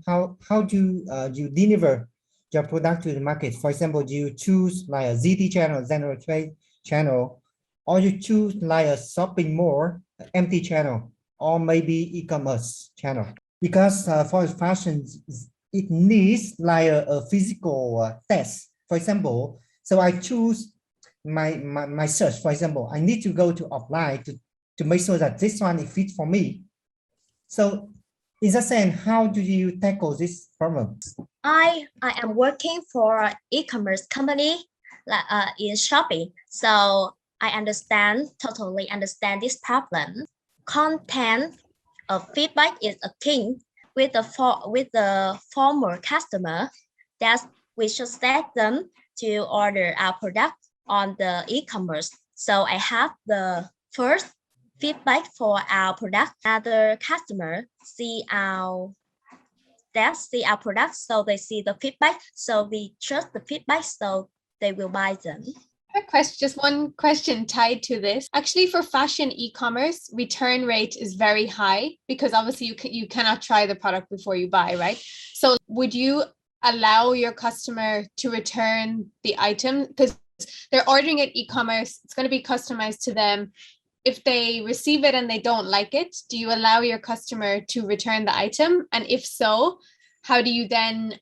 do you deliver your product to the market. For example, do you choose like a ZT channel, general trade channel, or you choose like a shopping mall, empty channel, or maybe e-commerce channel? Because for fashion, it needs like a physical test. For example, so I choose my search. For example, I need to go to offline to make sure that this one is fit for me. So in that sense, how do you tackle this problem? I am working for an e-commerce company in Shopee, so I totally understand this problem. Content feedback is a king. With the former customer, that we should set them to order our product on the e-commerce. So I have the first feedback for our product. Other customer see our product, so they see the feedback, so we trust the feedback, so they will buy them. Just one question tied to this. Actually, for fashion e-commerce, return rate is very high because obviously you cannot try the product before you buy, right? So would you allow your customer to return the item? Because they're ordering it e-commerce, it's going to be customized to them. If they receive it and they don't like it, do you allow your customer to return the item? And if so, how do you then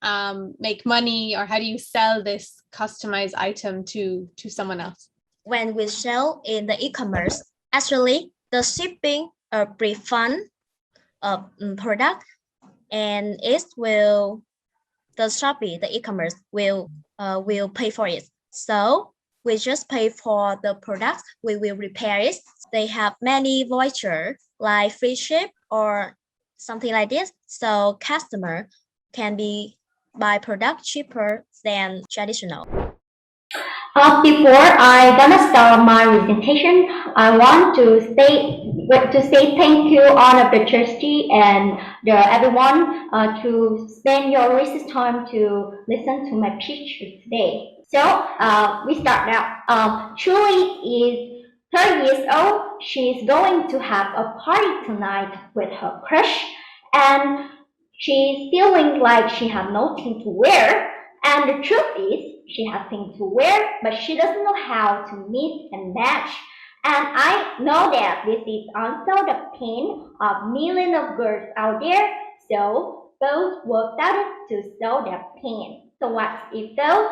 make money, or how do you sell this customized item to someone else? When we sell in the e-commerce, actually the shipping refund product, and the Shopee, the e-commerce will pay for it. So we just pay for the product. We will repair it. They have many vouchers like free ship or something like this. So customer can buy product cheaper than traditional. Before I gonna start my presentation, I want to say thank you all of the trustee and everyone to spend your recent time to listen to my pitch today. So we start now. Julie is 30 years old. She's going to have a party tonight with her crush, and she's feeling like she has nothing to wear. And the truth is, she has things to wear, but she doesn't know how to mix and match. And I know that this is also the pain of millions of girls out there. So both worked out to solve their pain. So what if those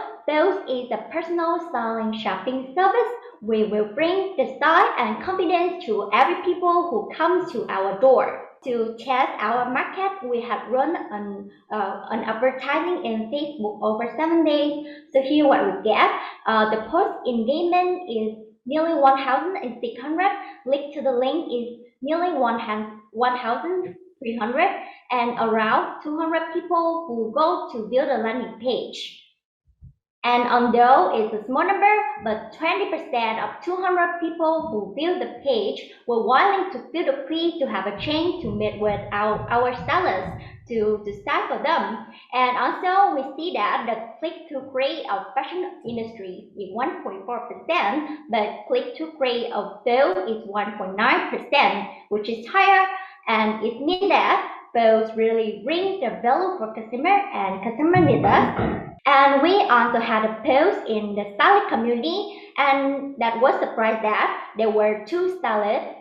is a personal styling shopping service? We will bring the style and confidence to every people who comes to our door. To test our market, we have run an advertising in Facebook over 7 days. So here what we get, the post engagement is nearly 1,600. Link to the link is nearly 1,300, and around 200 people who go to build a landing page. And although it's a small number, but 20% of 200 people who build the page were willing to feel the fee to have a chance to meet with our sellers. to style for them. And also we see that the click to create of fashion industry is 1.4%, but click to create of both is 1.9%, which is higher, and it means that both really bring the value for customer and customer need us. And we also had a post in the stylist community, and that was surprised that there were 2 stylists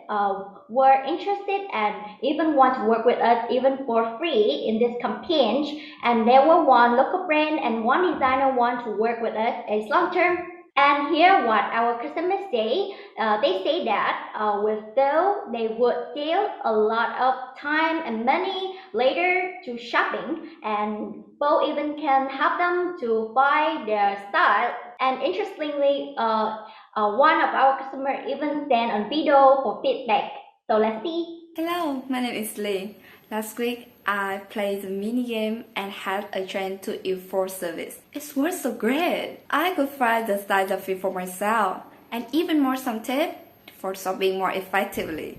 were interested and even want to work with us even for free in this campaign. And there were 1 local brand and 1 designer want to work with us as long term. And here what our customers say, they say that with though they would save a lot of time and money later to shopping, and both even can help them to buy their style. And interestingly, one of our customers even sent a video for feedback. So let's see. Hello, my name is Lee. Last week, I played the mini game and had a train to E4 service. It was so great. I could find the style of fit for myself and even more some tips for shopping more effectively.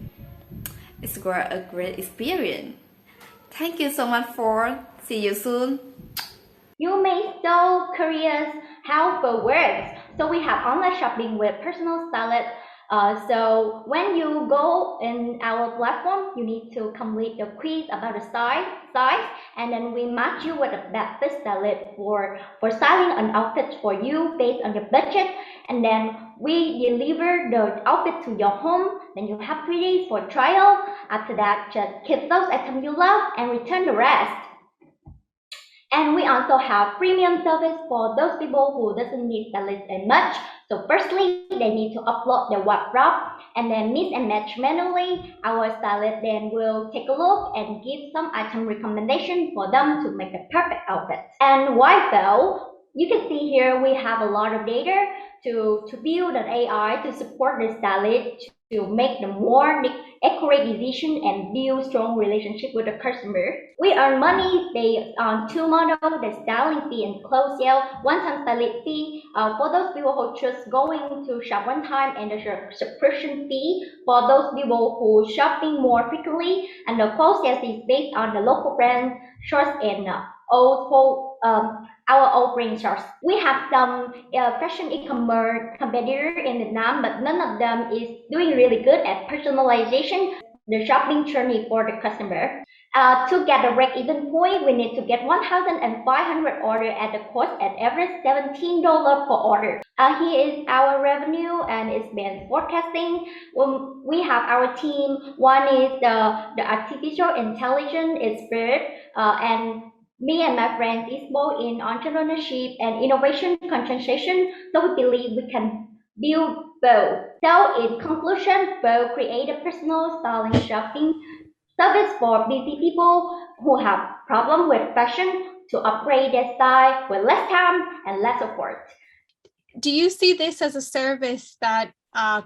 It was a great experience. Thank you so much for. See you soon. You may so curious how it works. So we have online shopping with personal stylist. So when you go in our platform, you need to complete the quiz about the size, and then we match you with the best stylist for styling an outfit for you based on your budget, and then we deliver the outfit to your home. Then you have 3 days for trial. After that, just keep those items you love and return the rest. And we also have premium service for those people who doesn't need stylist as much. So firstly, they need to upload their wardrobe and then mix and match manually. Our stylist then will take a look and give some item recommendation for them to make a perfect outfit. And why though? You can see here we have a lot of data to build an AI to support the stylist to make the more accurate decision and build strong relationship with the customer. We earn money based on 2 models, the styling fee and close sale, one-time stylist fee for those people who just going to shop one time, and the subscription fee for those people who shopping more frequently, and the close sale is based on the local brand, shorts, and our own brand shorts. We have some fashion e-commerce competitor in Vietnam, but none of them is doing really good at personalization, the shopping journey for the customer. To get a break-even point, we need to get 1,500 orders at the cost at average $17 per order. Here is our revenue, and it's been forecasting. We have our team. One is the artificial intelligence expert, and me and my friends is both in entrepreneurship and innovation concentration, so we believe we can build both. So in conclusion, both create a personal styling shopping service for busy people who have problem with fashion to upgrade their style with less time and less effort. Do you see this as a service that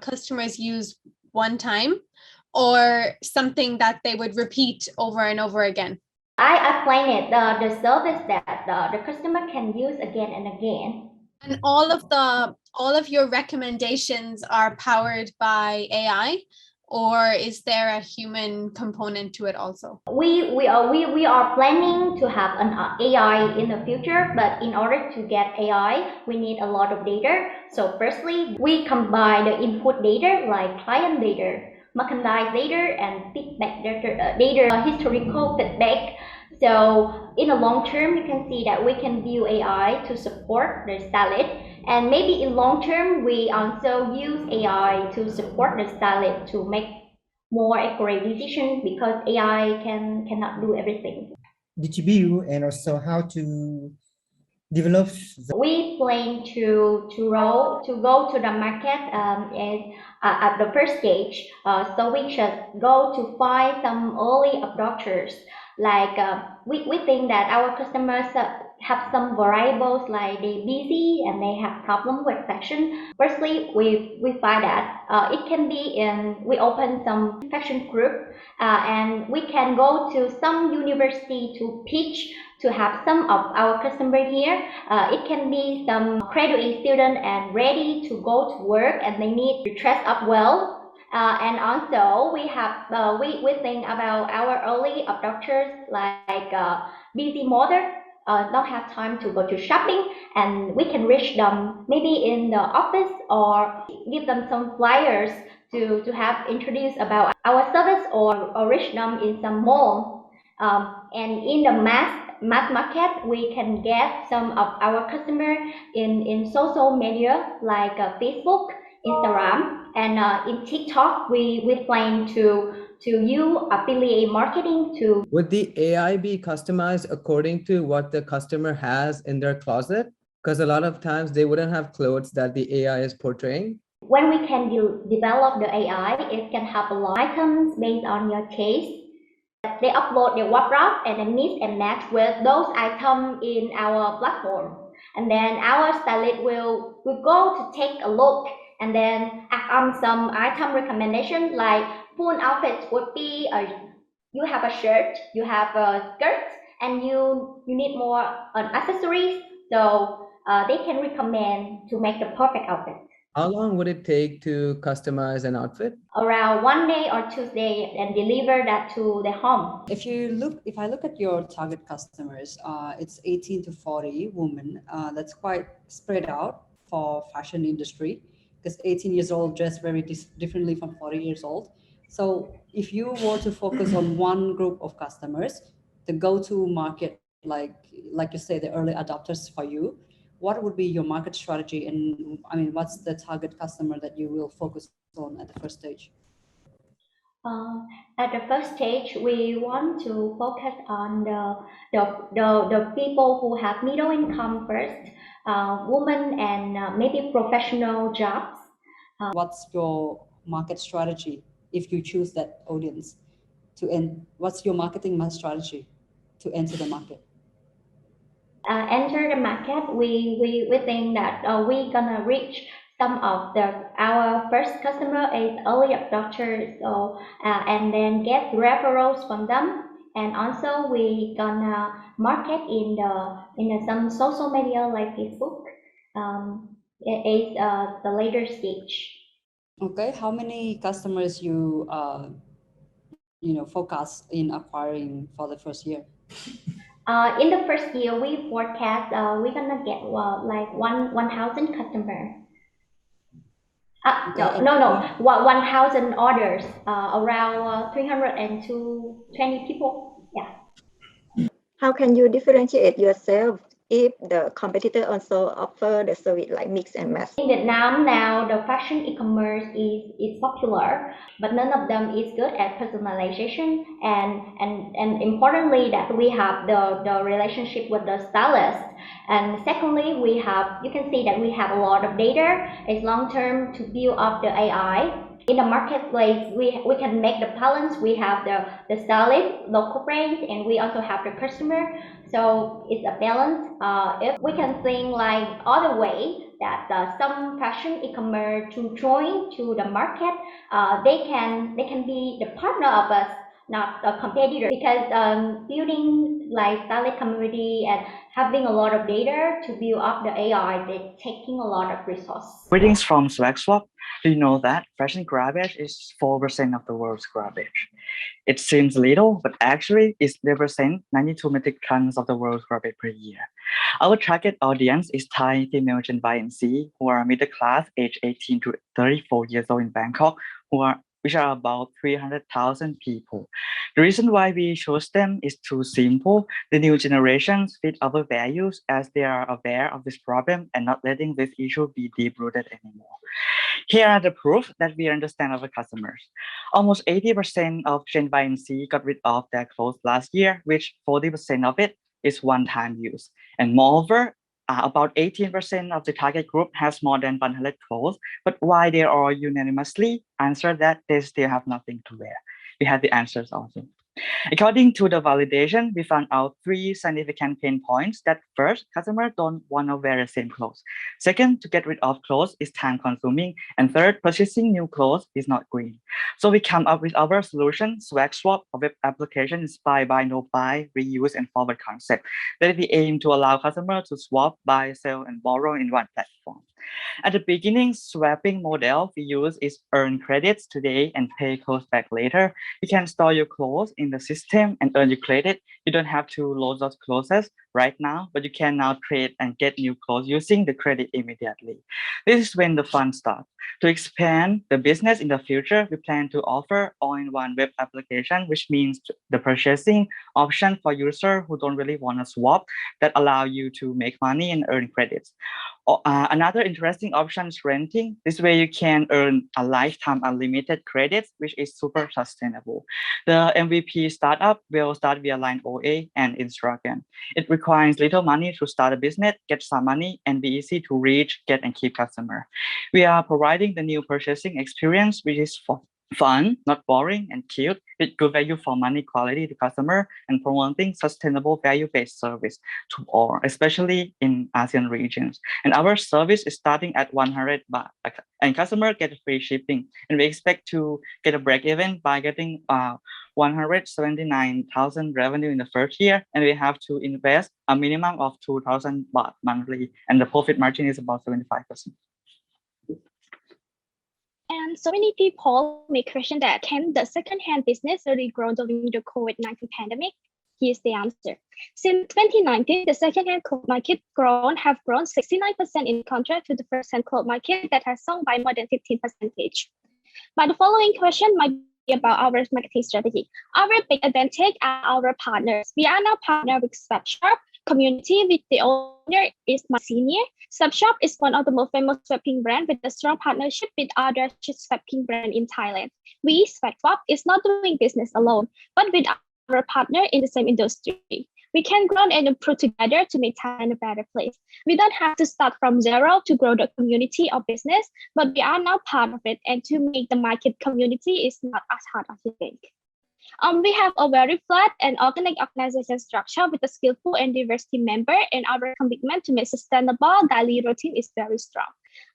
customers use one time, or something that they would repeat over and over again? I explain it, the service that the customer can use again and again. And all of your recommendations are powered by AI, or is there a human component to it also? We are planning to have an AI in the future, but in order to get AI, we need a lot of data. So firstly, we combine the input data like client data, merchandise data, and feedback data, historical feedback. So in the long term, you can see that we can view AI to support the stylist, and maybe in long term, we also use AI to support the stylist to make more accurate decisions, because AI cannot do everything. Did you build, and also how to develop? We plan to go to the market at the first stage. So we should go to find some early adopters. Like we think that our customers have some variables, like they're busy and they have problem with fashion. Firstly, we find that it can be we open some fashion group, and we can go to some university to pitch to have some of our customer here. It can be some graduate student and ready to go to work, and they need to dress up well. And also we have we think about our early adopters like busy mother don't have time to go to shopping, and we can reach them maybe in the office or give them some flyers to have introduced about our service, or reach them in some mall. And in the mass market, we can get some of our customer in social media like Facebook, Instagram, and in TikTok. We plan to use affiliate marketing to. Would the AI be customized according to what the customer has in their closet? Because a lot of times they wouldn't have clothes that the AI is portraying. When we can develop the AI, it can have a lot of items based on your taste. They upload their wardrobe and then mix and match with those items in our platform. And then our stylist will go to take a look and then add on some item recommendation, like full outfits would be you have a shirt, you have a skirt, and you need more accessories. So they can recommend to make the perfect outfit. How long would it take to customize an outfit? Around 1 day or 2 days, and deliver that to the home. If I look at your target customers, it's 18 to 40 women. That's quite spread out for fashion industry, because 18 years old dress very differently from 40 years old. So if you were to focus on one group of customers, the go-to market, like you say, the early adopters for you, what would be your market strategy? And I mean, what's the target customer that you will focus on at the first stage? At the first stage, we want to focus on the people who have middle income first, women and maybe professional jobs. What's your market strategy if you choose that audience to end? What's your marketing strategy to enter the market? Enter the market, we think that we're gonna reach some of our first customer is early adopters, so and then get referrals from them, and also we gonna market in some social media like Facebook. It is the later stage. Okay, how many customers you focus in acquiring for the first year? In the first year, we forecast we're gonna get like 1,000 customers. Okay. No, 1,000 orders. Around 320 people. Yeah. How can you differentiate yourself if the competitor also offer the service like mix and match? In Vietnam now, the fashion e-commerce is popular, but none of them is good at personalization, and importantly that we have the relationship with the stylist. And secondly, you can see that we have a lot of data. It's long term to build up the AI. In the marketplace, we can make the balance. We have the stylist, local brands, and we also have the customer. So it's a balance. If we can think like other way that some fashion e-commerce to join to the market, they can be the partner of us, not a competitor, because building like stylist community and having a lot of data to build up the AI, they're taking a lot of resources. Greetings from SWAGSWAP. Do you know that fashion garbage is 4% of the world's garbage? It seems little, but actually it represents 92 metric tons of the world's garbage per year. Our target audience is Thai female Gen Y and Z, who are middle class, age 18 to 34 years old in Bangkok, which are about 300,000 people. The reason why we chose them is too simple. The new generations fit our values as they are aware of this problem and not letting this issue be deep-rooted anymore. Here are the proof that we understand our customers. Almost 80% of Gen Y and Z got rid of their clothes last year, which 40% of it is one-time use. And moreover, about 18% of the target group has more than 100 clothes, but why they all unanimously answer that they still have nothing to wear? We have the answers also. According to the validation, we found out 3 significant pain points. That first, customers don't want to wear the same clothes. Second, to get rid of clothes is time consuming. And third, purchasing new clothes is not green. So we come up with our solution, SWAGSWAP, a web application inspired by no buy, reuse, and forward concept that we aim to allow customers to swap, buy, sell, and borrow in one platform. At the beginning, swapping model we use is earn credits today and pay clothes back later. You can store your clothes in the system and earn your credit. You don't have to load those clothes right now, but you can now trade and get new clothes using the credit immediately. This is when the fun starts. To expand the business in the future, we plan to offer all-in-one web application, which means the purchasing option for users who don't really want to swap that allow you to make money and earn credits. Another interesting option is renting. This way you can earn a lifetime unlimited credits, which is super sustainable. The MVP startup will start via Line OA and Instagram. It requires little money to start a business, get some money, and be easy to reach, get, and keep customer. We are providing the new purchasing experience, which is fun, not boring, and cute, with good value for money quality to customer and promoting sustainable value-based service to all, especially in ASEAN regions. And our service is starting at 100 baht, and customer get free shipping. And we expect to get a break even by getting 179,000 revenue in the first year, and we have to invest a minimum of 2,000 baht monthly, and the profit margin is about 75%. And so many people may question that, can the second-hand business really grow during the COVID-19 pandemic? Here's the answer. Since 2019, the second-hand clothes market have grown 69% in contrast to the first-hand clothes market that has sunk by more than 15%. But the following question might be about our marketing strategy. Our big advantage are our partners. We are now partnered with SWAGSWAP community, with the owner is my senior. SWAGSWAP is one of the most famous swapping brands with a strong partnership with other swapping brands in Thailand. We, SWAGSWAP, is not doing business alone, but with our partner in the same industry. We can grow and improve together to make Thailand a better place. We don't have to start from zero to grow the community or business, but we are now part of it, and to make the market community is not as hard as you think. We have a very flat and organic organization structure with a skillful and diverse team member, and our commitment to make sustainable daily routine is very strong.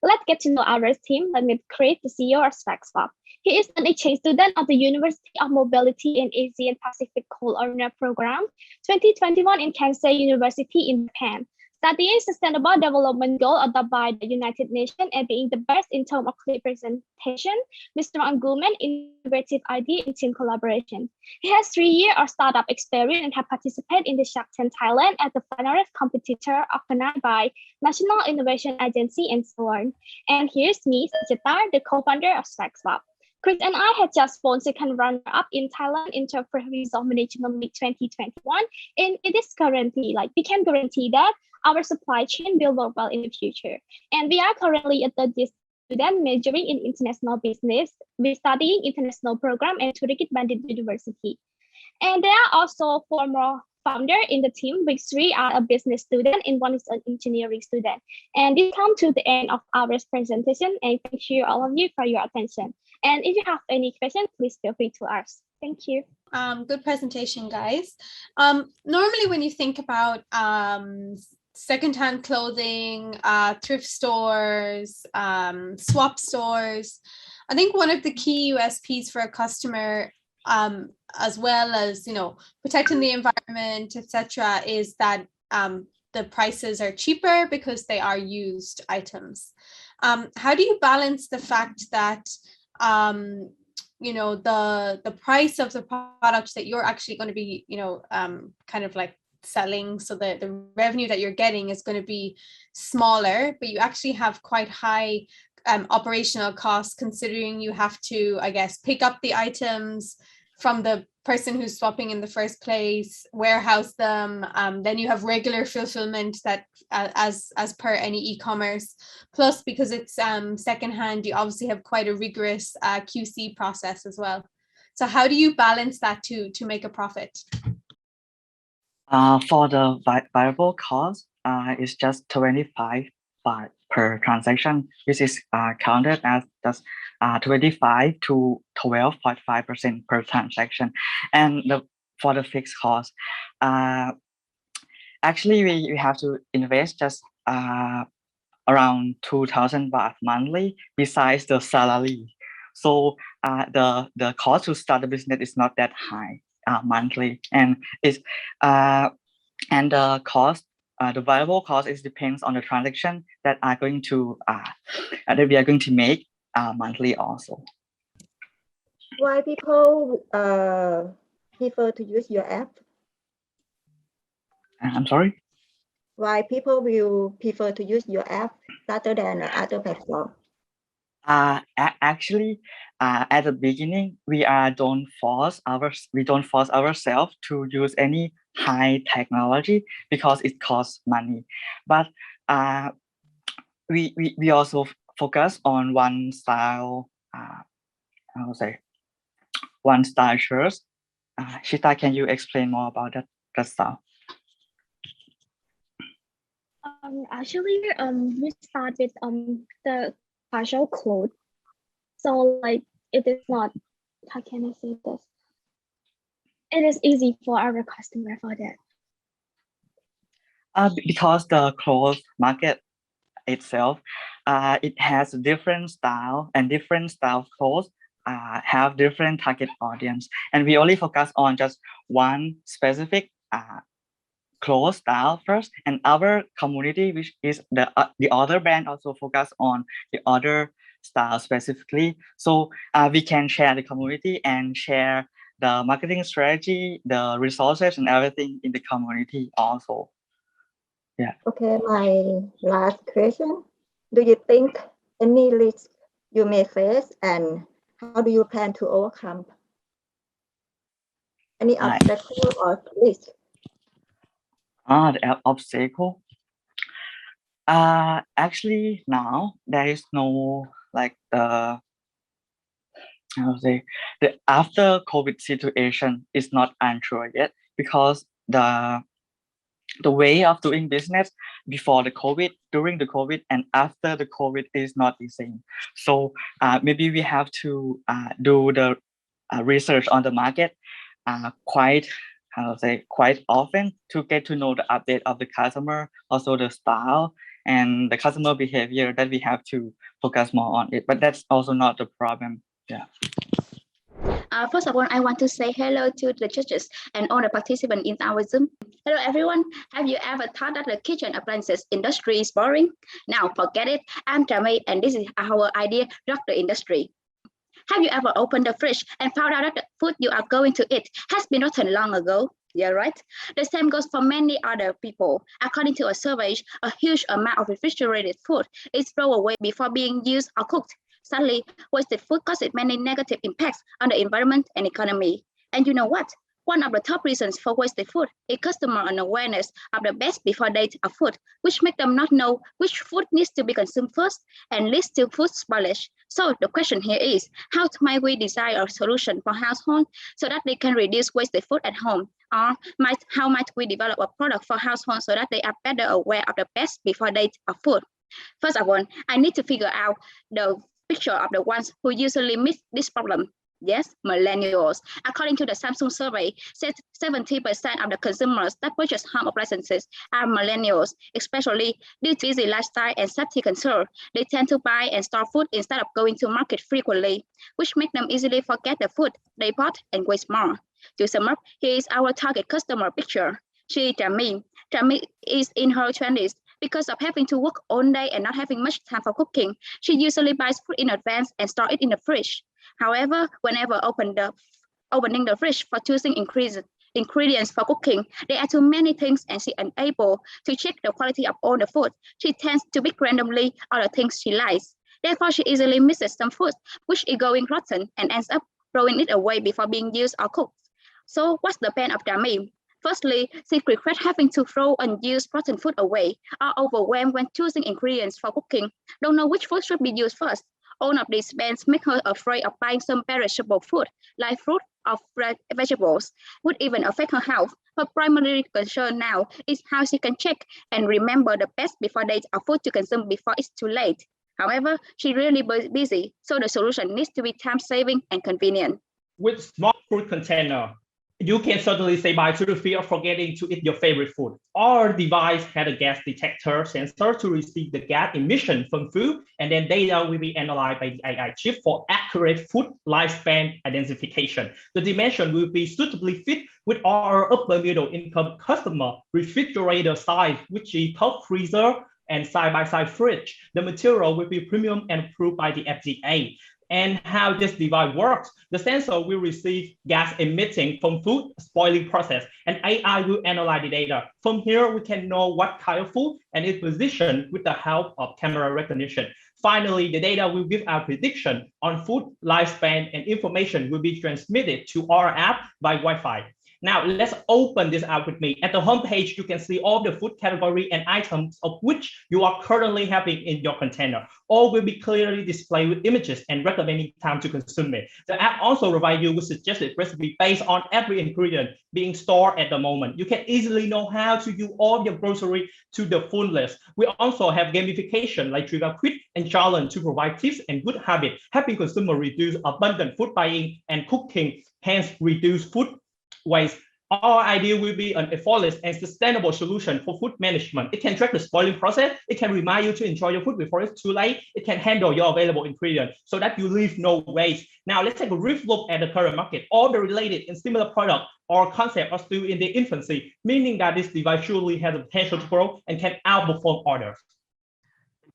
Let's get to know our team. Let me create the CEO of SWAGSWAP. He is an exchange student of the University of Mobility and Asian Pacific Co-Learner Program 2021 in Kansai University in Japan. Studying sustainable development goals adopted by the United Nations and being the best in terms of clear presentation, with strong argument, innovative idea, and team collaboration. He has 3 years of startup experience and has participated in the Shark Tank Thailand as the finalist competitor organized by National Innovation Agency and so on. And here's me, Sajita, the co-founder of SWAGSWAP. Chris and I had just won second runner-up in Thailand Entrepreneurship Result Management League 2021, and it is currently we can guarantee that our supply chain will work well in the future. And we are currently a third year student majoring in international business. We're studying international program at Thurikitt Bandit University. And there are also 4 more founders in the team, which 3 are a business student and 1 is an engineering student. And this comes to the end of our presentation, and thank you all of you for your attention. And if you have any questions, please feel free to ask. Thank you. Good presentation, guys. Normally when you think about secondhand clothing, thrift stores, swap stores, I think one of the key USPs for a customer, as well as protecting the environment, etc., is that the prices are cheaper because they are used items. How do you balance the fact that the price of the products that you're actually going to be kind of selling, so that the revenue that you're getting is going to be smaller, but you actually have quite high operational costs, considering you have to, I guess, pick up the items from the person who's swapping in the first place, warehouse them, then you have regular fulfillment that as per any e-commerce, plus because it's secondhand, you obviously have quite a rigorous QC process as well. So how do you balance that to make a profit? For the variable cost, it's just 25 baht per transaction, which is counted as just 25 to 12.5% per transaction. And for the fixed cost, actually we have to invest just around 2,000 baht monthly besides the salary. So the cost to start the business is not that high monthly, and it's and the cost, the variable cost, is depends on the transaction that are going to that we are going to make monthly also. Why people prefer to use your app? I'm sorry. Why people will prefer to use your app rather than other platform? Actually, at the beginning, we don't force ourselves to use any high technology because it costs money. But we also focus on one style. I would say one style first. Shita, can you explain more about that style? Actually, we start with the partial clothes. So like it is not, how can I say this? It is easy for our customer for that. Because the clothes market itself, it has different style, and different style of clothes have different target audience, and we only focus on just one specific clothes style first, and our community, which is the other brand, also focus on the other style specifically. So we can share the community and share the marketing strategy, the resources, and everything in the community also. Yeah. Okay, my last question. Do you think any risk you may face, and how do you plan to overcome any obstacle or risk? The obstacle. Actually, now there is no like the after COVID situation is not unsure yet, because the way of doing business before the COVID, during the COVID, and after the COVID is not the same. So maybe we have to do the research on the market quite often to get to know the update of the customer, also the style and the customer behavior, that we have to focus more on it. But that's also not the problem. Yeah. First of all, I want to say hello to the judges and all the participants in our Zoom. Hello, everyone. Have you ever thought that the kitchen appliances industry is boring? Now, forget it. I'm Jamie, and this is our idea, rock the industry. Have you ever opened the fridge and found out that the food you are going to eat has been rotten long ago? Yeah, right? The same goes for many other people. According to a survey, a huge amount of refrigerated food is thrown away before being used or cooked. Sadly, wasted food causes many negative impacts on the environment and economy. And you know what? One of the top reasons for wasted food is customer unawareness of the best before date of food, which make them not know which food needs to be consumed first and leads to food spoilage. So the question here is, how might we design a solution for households so that they can reduce wasted food at home? Or how might we develop a product for households so that they are better aware of the best before date of food? First of all, I need to figure out the picture of the ones who usually miss this problem. Yes, millennials. According to the Samsung survey, 70% of the consumers that purchase home appliances are millennials, especially due to busy lifestyle and safety concern. They tend to buy and store food instead of going to market frequently, which make them easily forget the food they bought and waste more. To sum up, here is our target customer picture. She is Jamie. Jamie is in her 20s. Because of having to work all day and not having much time for cooking, she usually buys food in advance and store it in the fridge. However, whenever opening the fridge for choosing ingredients for cooking, there are too many things and she is unable to check the quality of all the food. She tends to pick randomly all the things she likes. Therefore, she easily misses some food, which is going rotten and ends up throwing it away before being used or cooked. So what's the pain of Jamie? Firstly, she regrets having to throw unused rotten food away, are overwhelmed when choosing ingredients for cooking, don't know which food should be used first. All of these pains make her afraid of buying some perishable food, like fruit or vegetables, would even affect her health. Her primary concern now is how she can check and remember the best before dates of food to consume before it's too late. However, she's really busy, so the solution needs to be time-saving and convenient. With small food container, you can certainly say bye to the fear of forgetting to eat your favorite food. Our device had a gas detector sensor to receive the gas emission from food, and then data will be analyzed by the AI chip for accurate food lifespan identification. The dimension will be suitably fit with our upper middle income customer refrigerator size, which is top freezer and side-by-side fridge. The material will be premium and approved by the FDA. And how this device works, the sensor will receive gas emitting from food spoiling process, and AI will analyze the data. From here, we can know what kind of food and its position with the help of camera recognition. Finally, the data will give our prediction on food lifespan, and information will be transmitted to our app by Wi-Fi. Now, let's open this out with me. At the home page, you can see all the food category and items of which you are currently having in your container. All will be clearly displayed with images and recommending time to consume it. The app also provides you with suggested recipe based on every ingredient being stored at the moment. You can easily know how to use all your grocery to the fullest. We also have gamification like Trigger Quick and Challenge to provide tips and good habits, helping consumers reduce abundant food buying and cooking, hence reduce food waste. Our idea will be an effortless and sustainable solution for food management. It can track the spoiling process. It can remind you to enjoy your food before it's too late. It can handle your available ingredients so that you leave no waste. Now let's take a brief look at the current market. All the related and similar products or concepts are still in their infancy, meaning that this device surely has the potential to grow and can outperform others.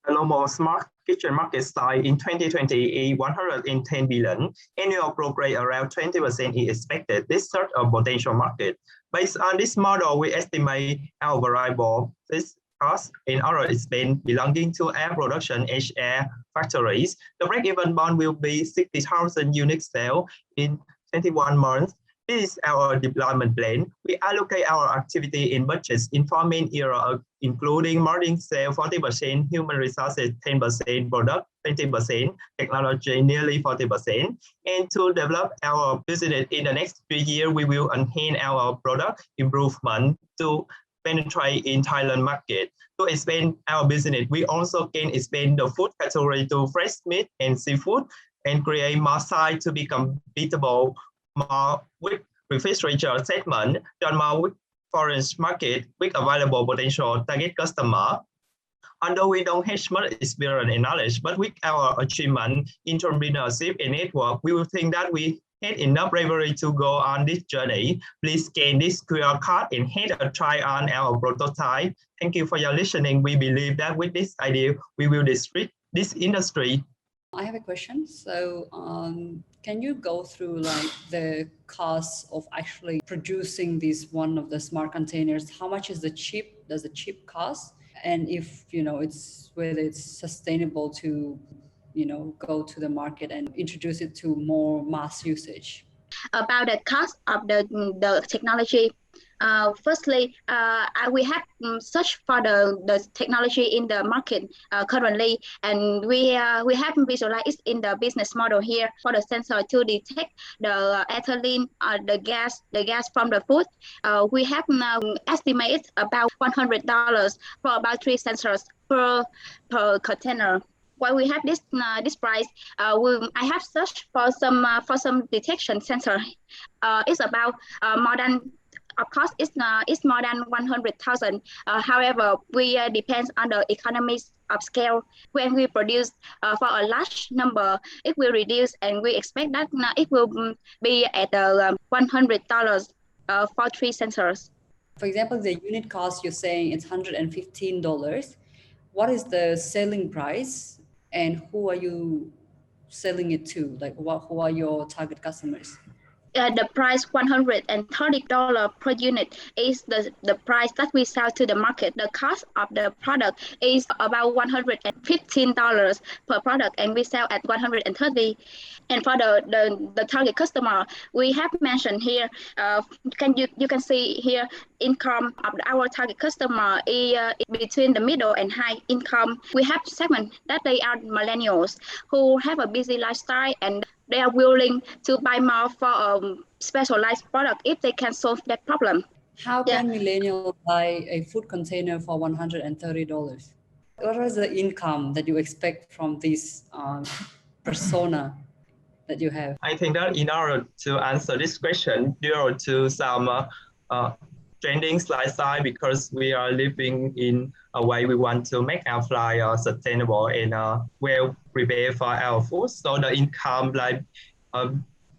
The global smart kitchen market size in 2020 is 110 billion. Annual growth rate around 20% is expected. This sort of potential market. Based on this model, we estimate our variable fixed cost in our expense belonging to air production HR factories. The break-even bond will be 60,000 unit sales in 21 months. This is our deployment plan. We allocate our activity in budgets in 4 main areas, including marketing, sales 40%, human resources 10%, product 20%, technology nearly 40%. And to develop our business in the next 3 years, we will enhance our product improvement to penetrate in Thailand market. To expand our business, we also can expand the food category to fresh meat and seafood and create more sites to be compatible more with refrigerator segment, done more with foreign market with available potential target customer. Although we don't have much experience and knowledge, but with our achievement, entrepreneurship and network, we will think that we had enough bravery to go on this journey. Please scan this QR code and have a try on our prototype. Thank you for your listening. We believe that with this idea, we will disrupt this industry. I have a question. So can you go through like the cost of actually producing this one of the smart containers? How much is the chip? Does the chip cost? And if whether it's sustainable to go to the market and introduce it to more mass usage? About the cost of the technology. Firstly, we have searched for the technology in the market currently, and we have visualized in the business model here for the sensor to detect the ethylene, the gas from the food. We have estimated about $100 for about 3 sensors per container. While we have this price, I have searched for some detection sensor. It's about more than. Of course, it's more than 100,000. However, we depends on the economies of scale. When we produce for a large number, it will reduce, and we expect that it will be at $100 for 3 sensors. For example, the unit cost you're saying it's $115. What is the selling price, and who are you selling it to? Like, who are your target customers? The price $130 per unit is the price that we sell to the market. The cost of the product is about $115 per product, and we sell at $130. And for the target customer, we have mentioned here. You can see here income of our target customer is between the middle and high income. We have segment that they are millennials who have a busy lifestyle, and they are willing to buy more for a specialized product if they can solve that problem. How can millennials buy a food container for $130? What is the income that you expect from this persona that you have? I think that in order to answer this question, due to some trending lifestyle, because we are living in a way we want to make our life sustainable and well prepared for our food. So the income like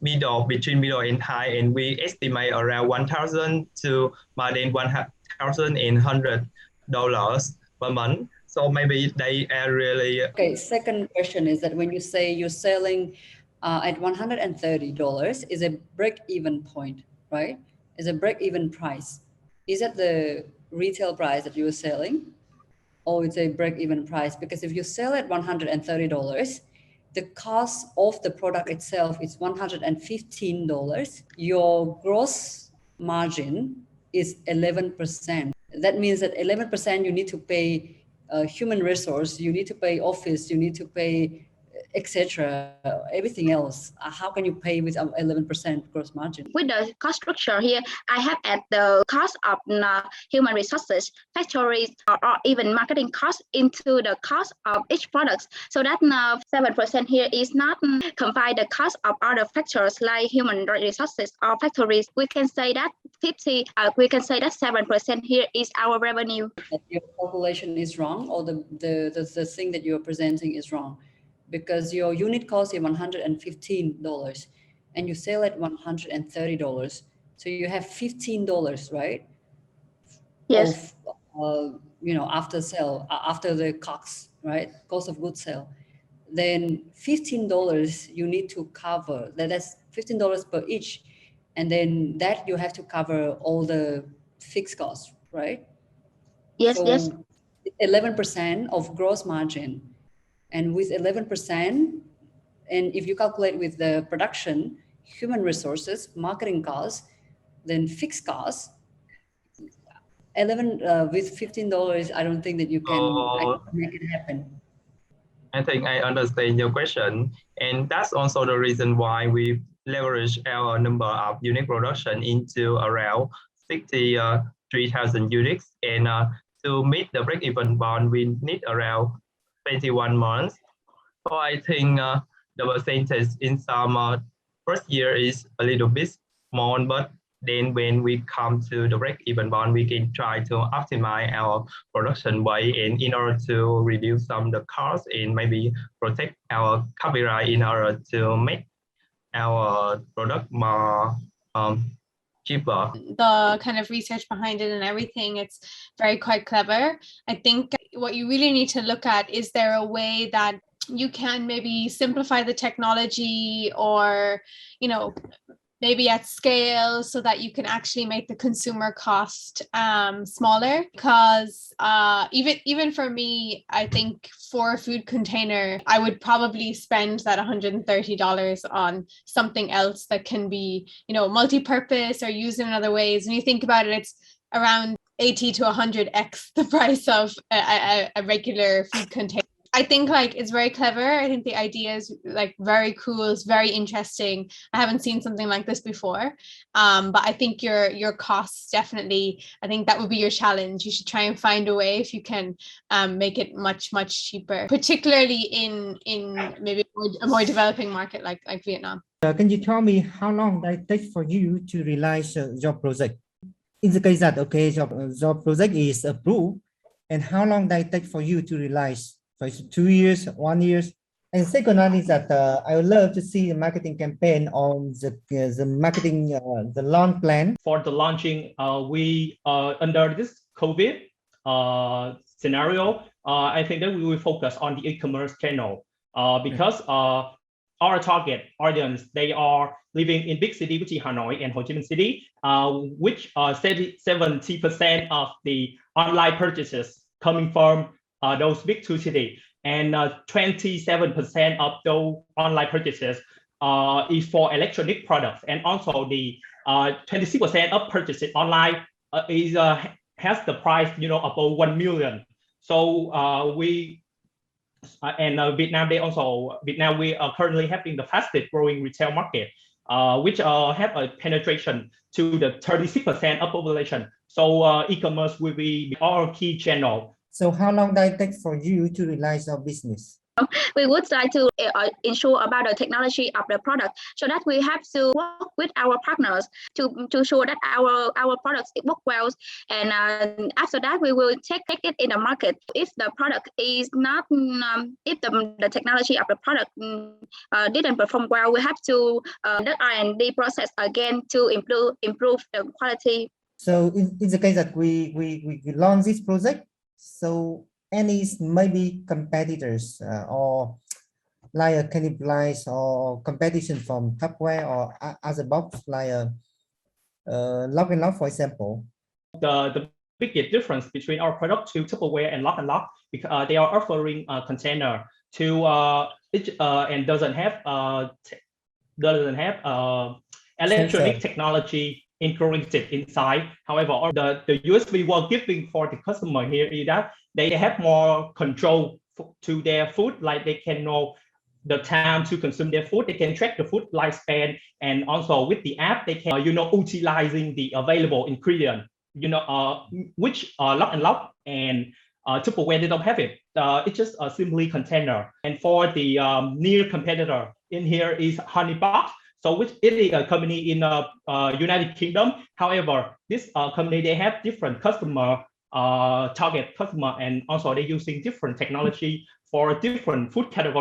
between middle and high, and we estimate around 1,000 to more than $1,100 per month. So maybe they are really. Okay, second question is that when you say you're selling at $130 is a break-even point, right? Is a break-even price. Is that the retail price that you are selling? Or it's a break-even price? Because if you sell at $130, the cost of the product itself is $115. Your gross margin is 11%. That means that 11% you need to pay human resource, you need to pay office, you need to pay etc. Everything else. How can you pay with 11% gross margin? With the cost structure here, I have at the cost of human resources, factories, or even marketing costs into the cost of each product. So that 7% here is not combine the cost of other factors like human resources or factories. We can say that 7% here is our revenue. Your calculation is wrong, or the thing that you're presenting is wrong. Because your unit cost is $115 and you sell at $130. So you have $15, right? Yes. Of, after sale, after the costs, right? Cost of goods sale. Then $15 you need to cover. That's $15 per each. And then that you have to cover all the fixed costs, right? Yes, so yes. 11% of gross margin. And with 11%, and if you calculate with the production, human resources, marketing costs, then fixed costs, with $15, I don't think that you can make it happen. I think I understand your question. And that's also the reason why we leverage our number of unit production into around 63,000 units. And to meet the break-even bond, we need around 21 months. So I think the percentage in some first year is a little bit small, but then when we come to the break-even bond, we can try to optimize our production way and in order to reduce some of the costs and maybe protect our copyright in order to make our product more cheaper. The kind of research behind it and everything, it's quite clever. I think what you really need to look at, is there a way that you can maybe simplify the technology or, maybe at scale so that you can actually make the consumer cost smaller? Because even for me, I think for a food container, I would probably spend that $130 on something else that can be, multi-purpose or used in other ways. When you think about it, it's around 80 to 100x the price of a regular food container. I think it's very clever. I think the idea is very cool. It's very interesting. I haven't seen something like this before. But I think your costs definitely, I think that would be your challenge. You should try and find a way if you can make it much, much cheaper, particularly in maybe a more developing market like Vietnam. Can you tell me how long does it take for you to realize your project? In the case that, okay, your project is approved, and how long does it take for you to realize? So it's 2 years, 1 year. And second one is that I would love to see the marketing campaign on the marketing, the launch plan. For the launching, we under this COVID scenario, I think that we will focus on the e-commerce channel because our target audience, they are living in big city, which is Hanoi and Ho Chi Minh City, which 70% of the online purchases coming from those big two cities, and 27% of those online purchases is for electronic products, and also the 26% of purchases online is has the price above 1 million. So Vietnam we are currently having the fastest growing retail market which have a penetration to the 36% of population. So e-commerce will be our key channel. So how long does it take for you to realize your business? We would like to ensure about the technology of the product, so that we have to work with our partners to show that our products work well, and after that we will take it in the market. If the product is not, if the technology of the product didn't perform well, we have to the R&D process again to improve the quality. So in the case that we launch this project, so any maybe competitors or like a cannibalize or competition from Tupperware or other box like Lock and Lock, for example? The biggest difference between our product to Tupperware and Lock and Lock, because they are offering a container to and doesn't have electronic technology integrated inside. However, the USB we're giving for the customer here is that they have more control to their food, like they can know the time to consume their food, they can track the food lifespan, and also with the app they can utilizing the available ingredient, which Lock and Lock and Tupperware they don't have it. It's just a simply container. And for the near competitor in here is Honeybox. So which it is a company in United Kingdom. However, this company, they have different customer target customer, and also they're using different technology for different food categories.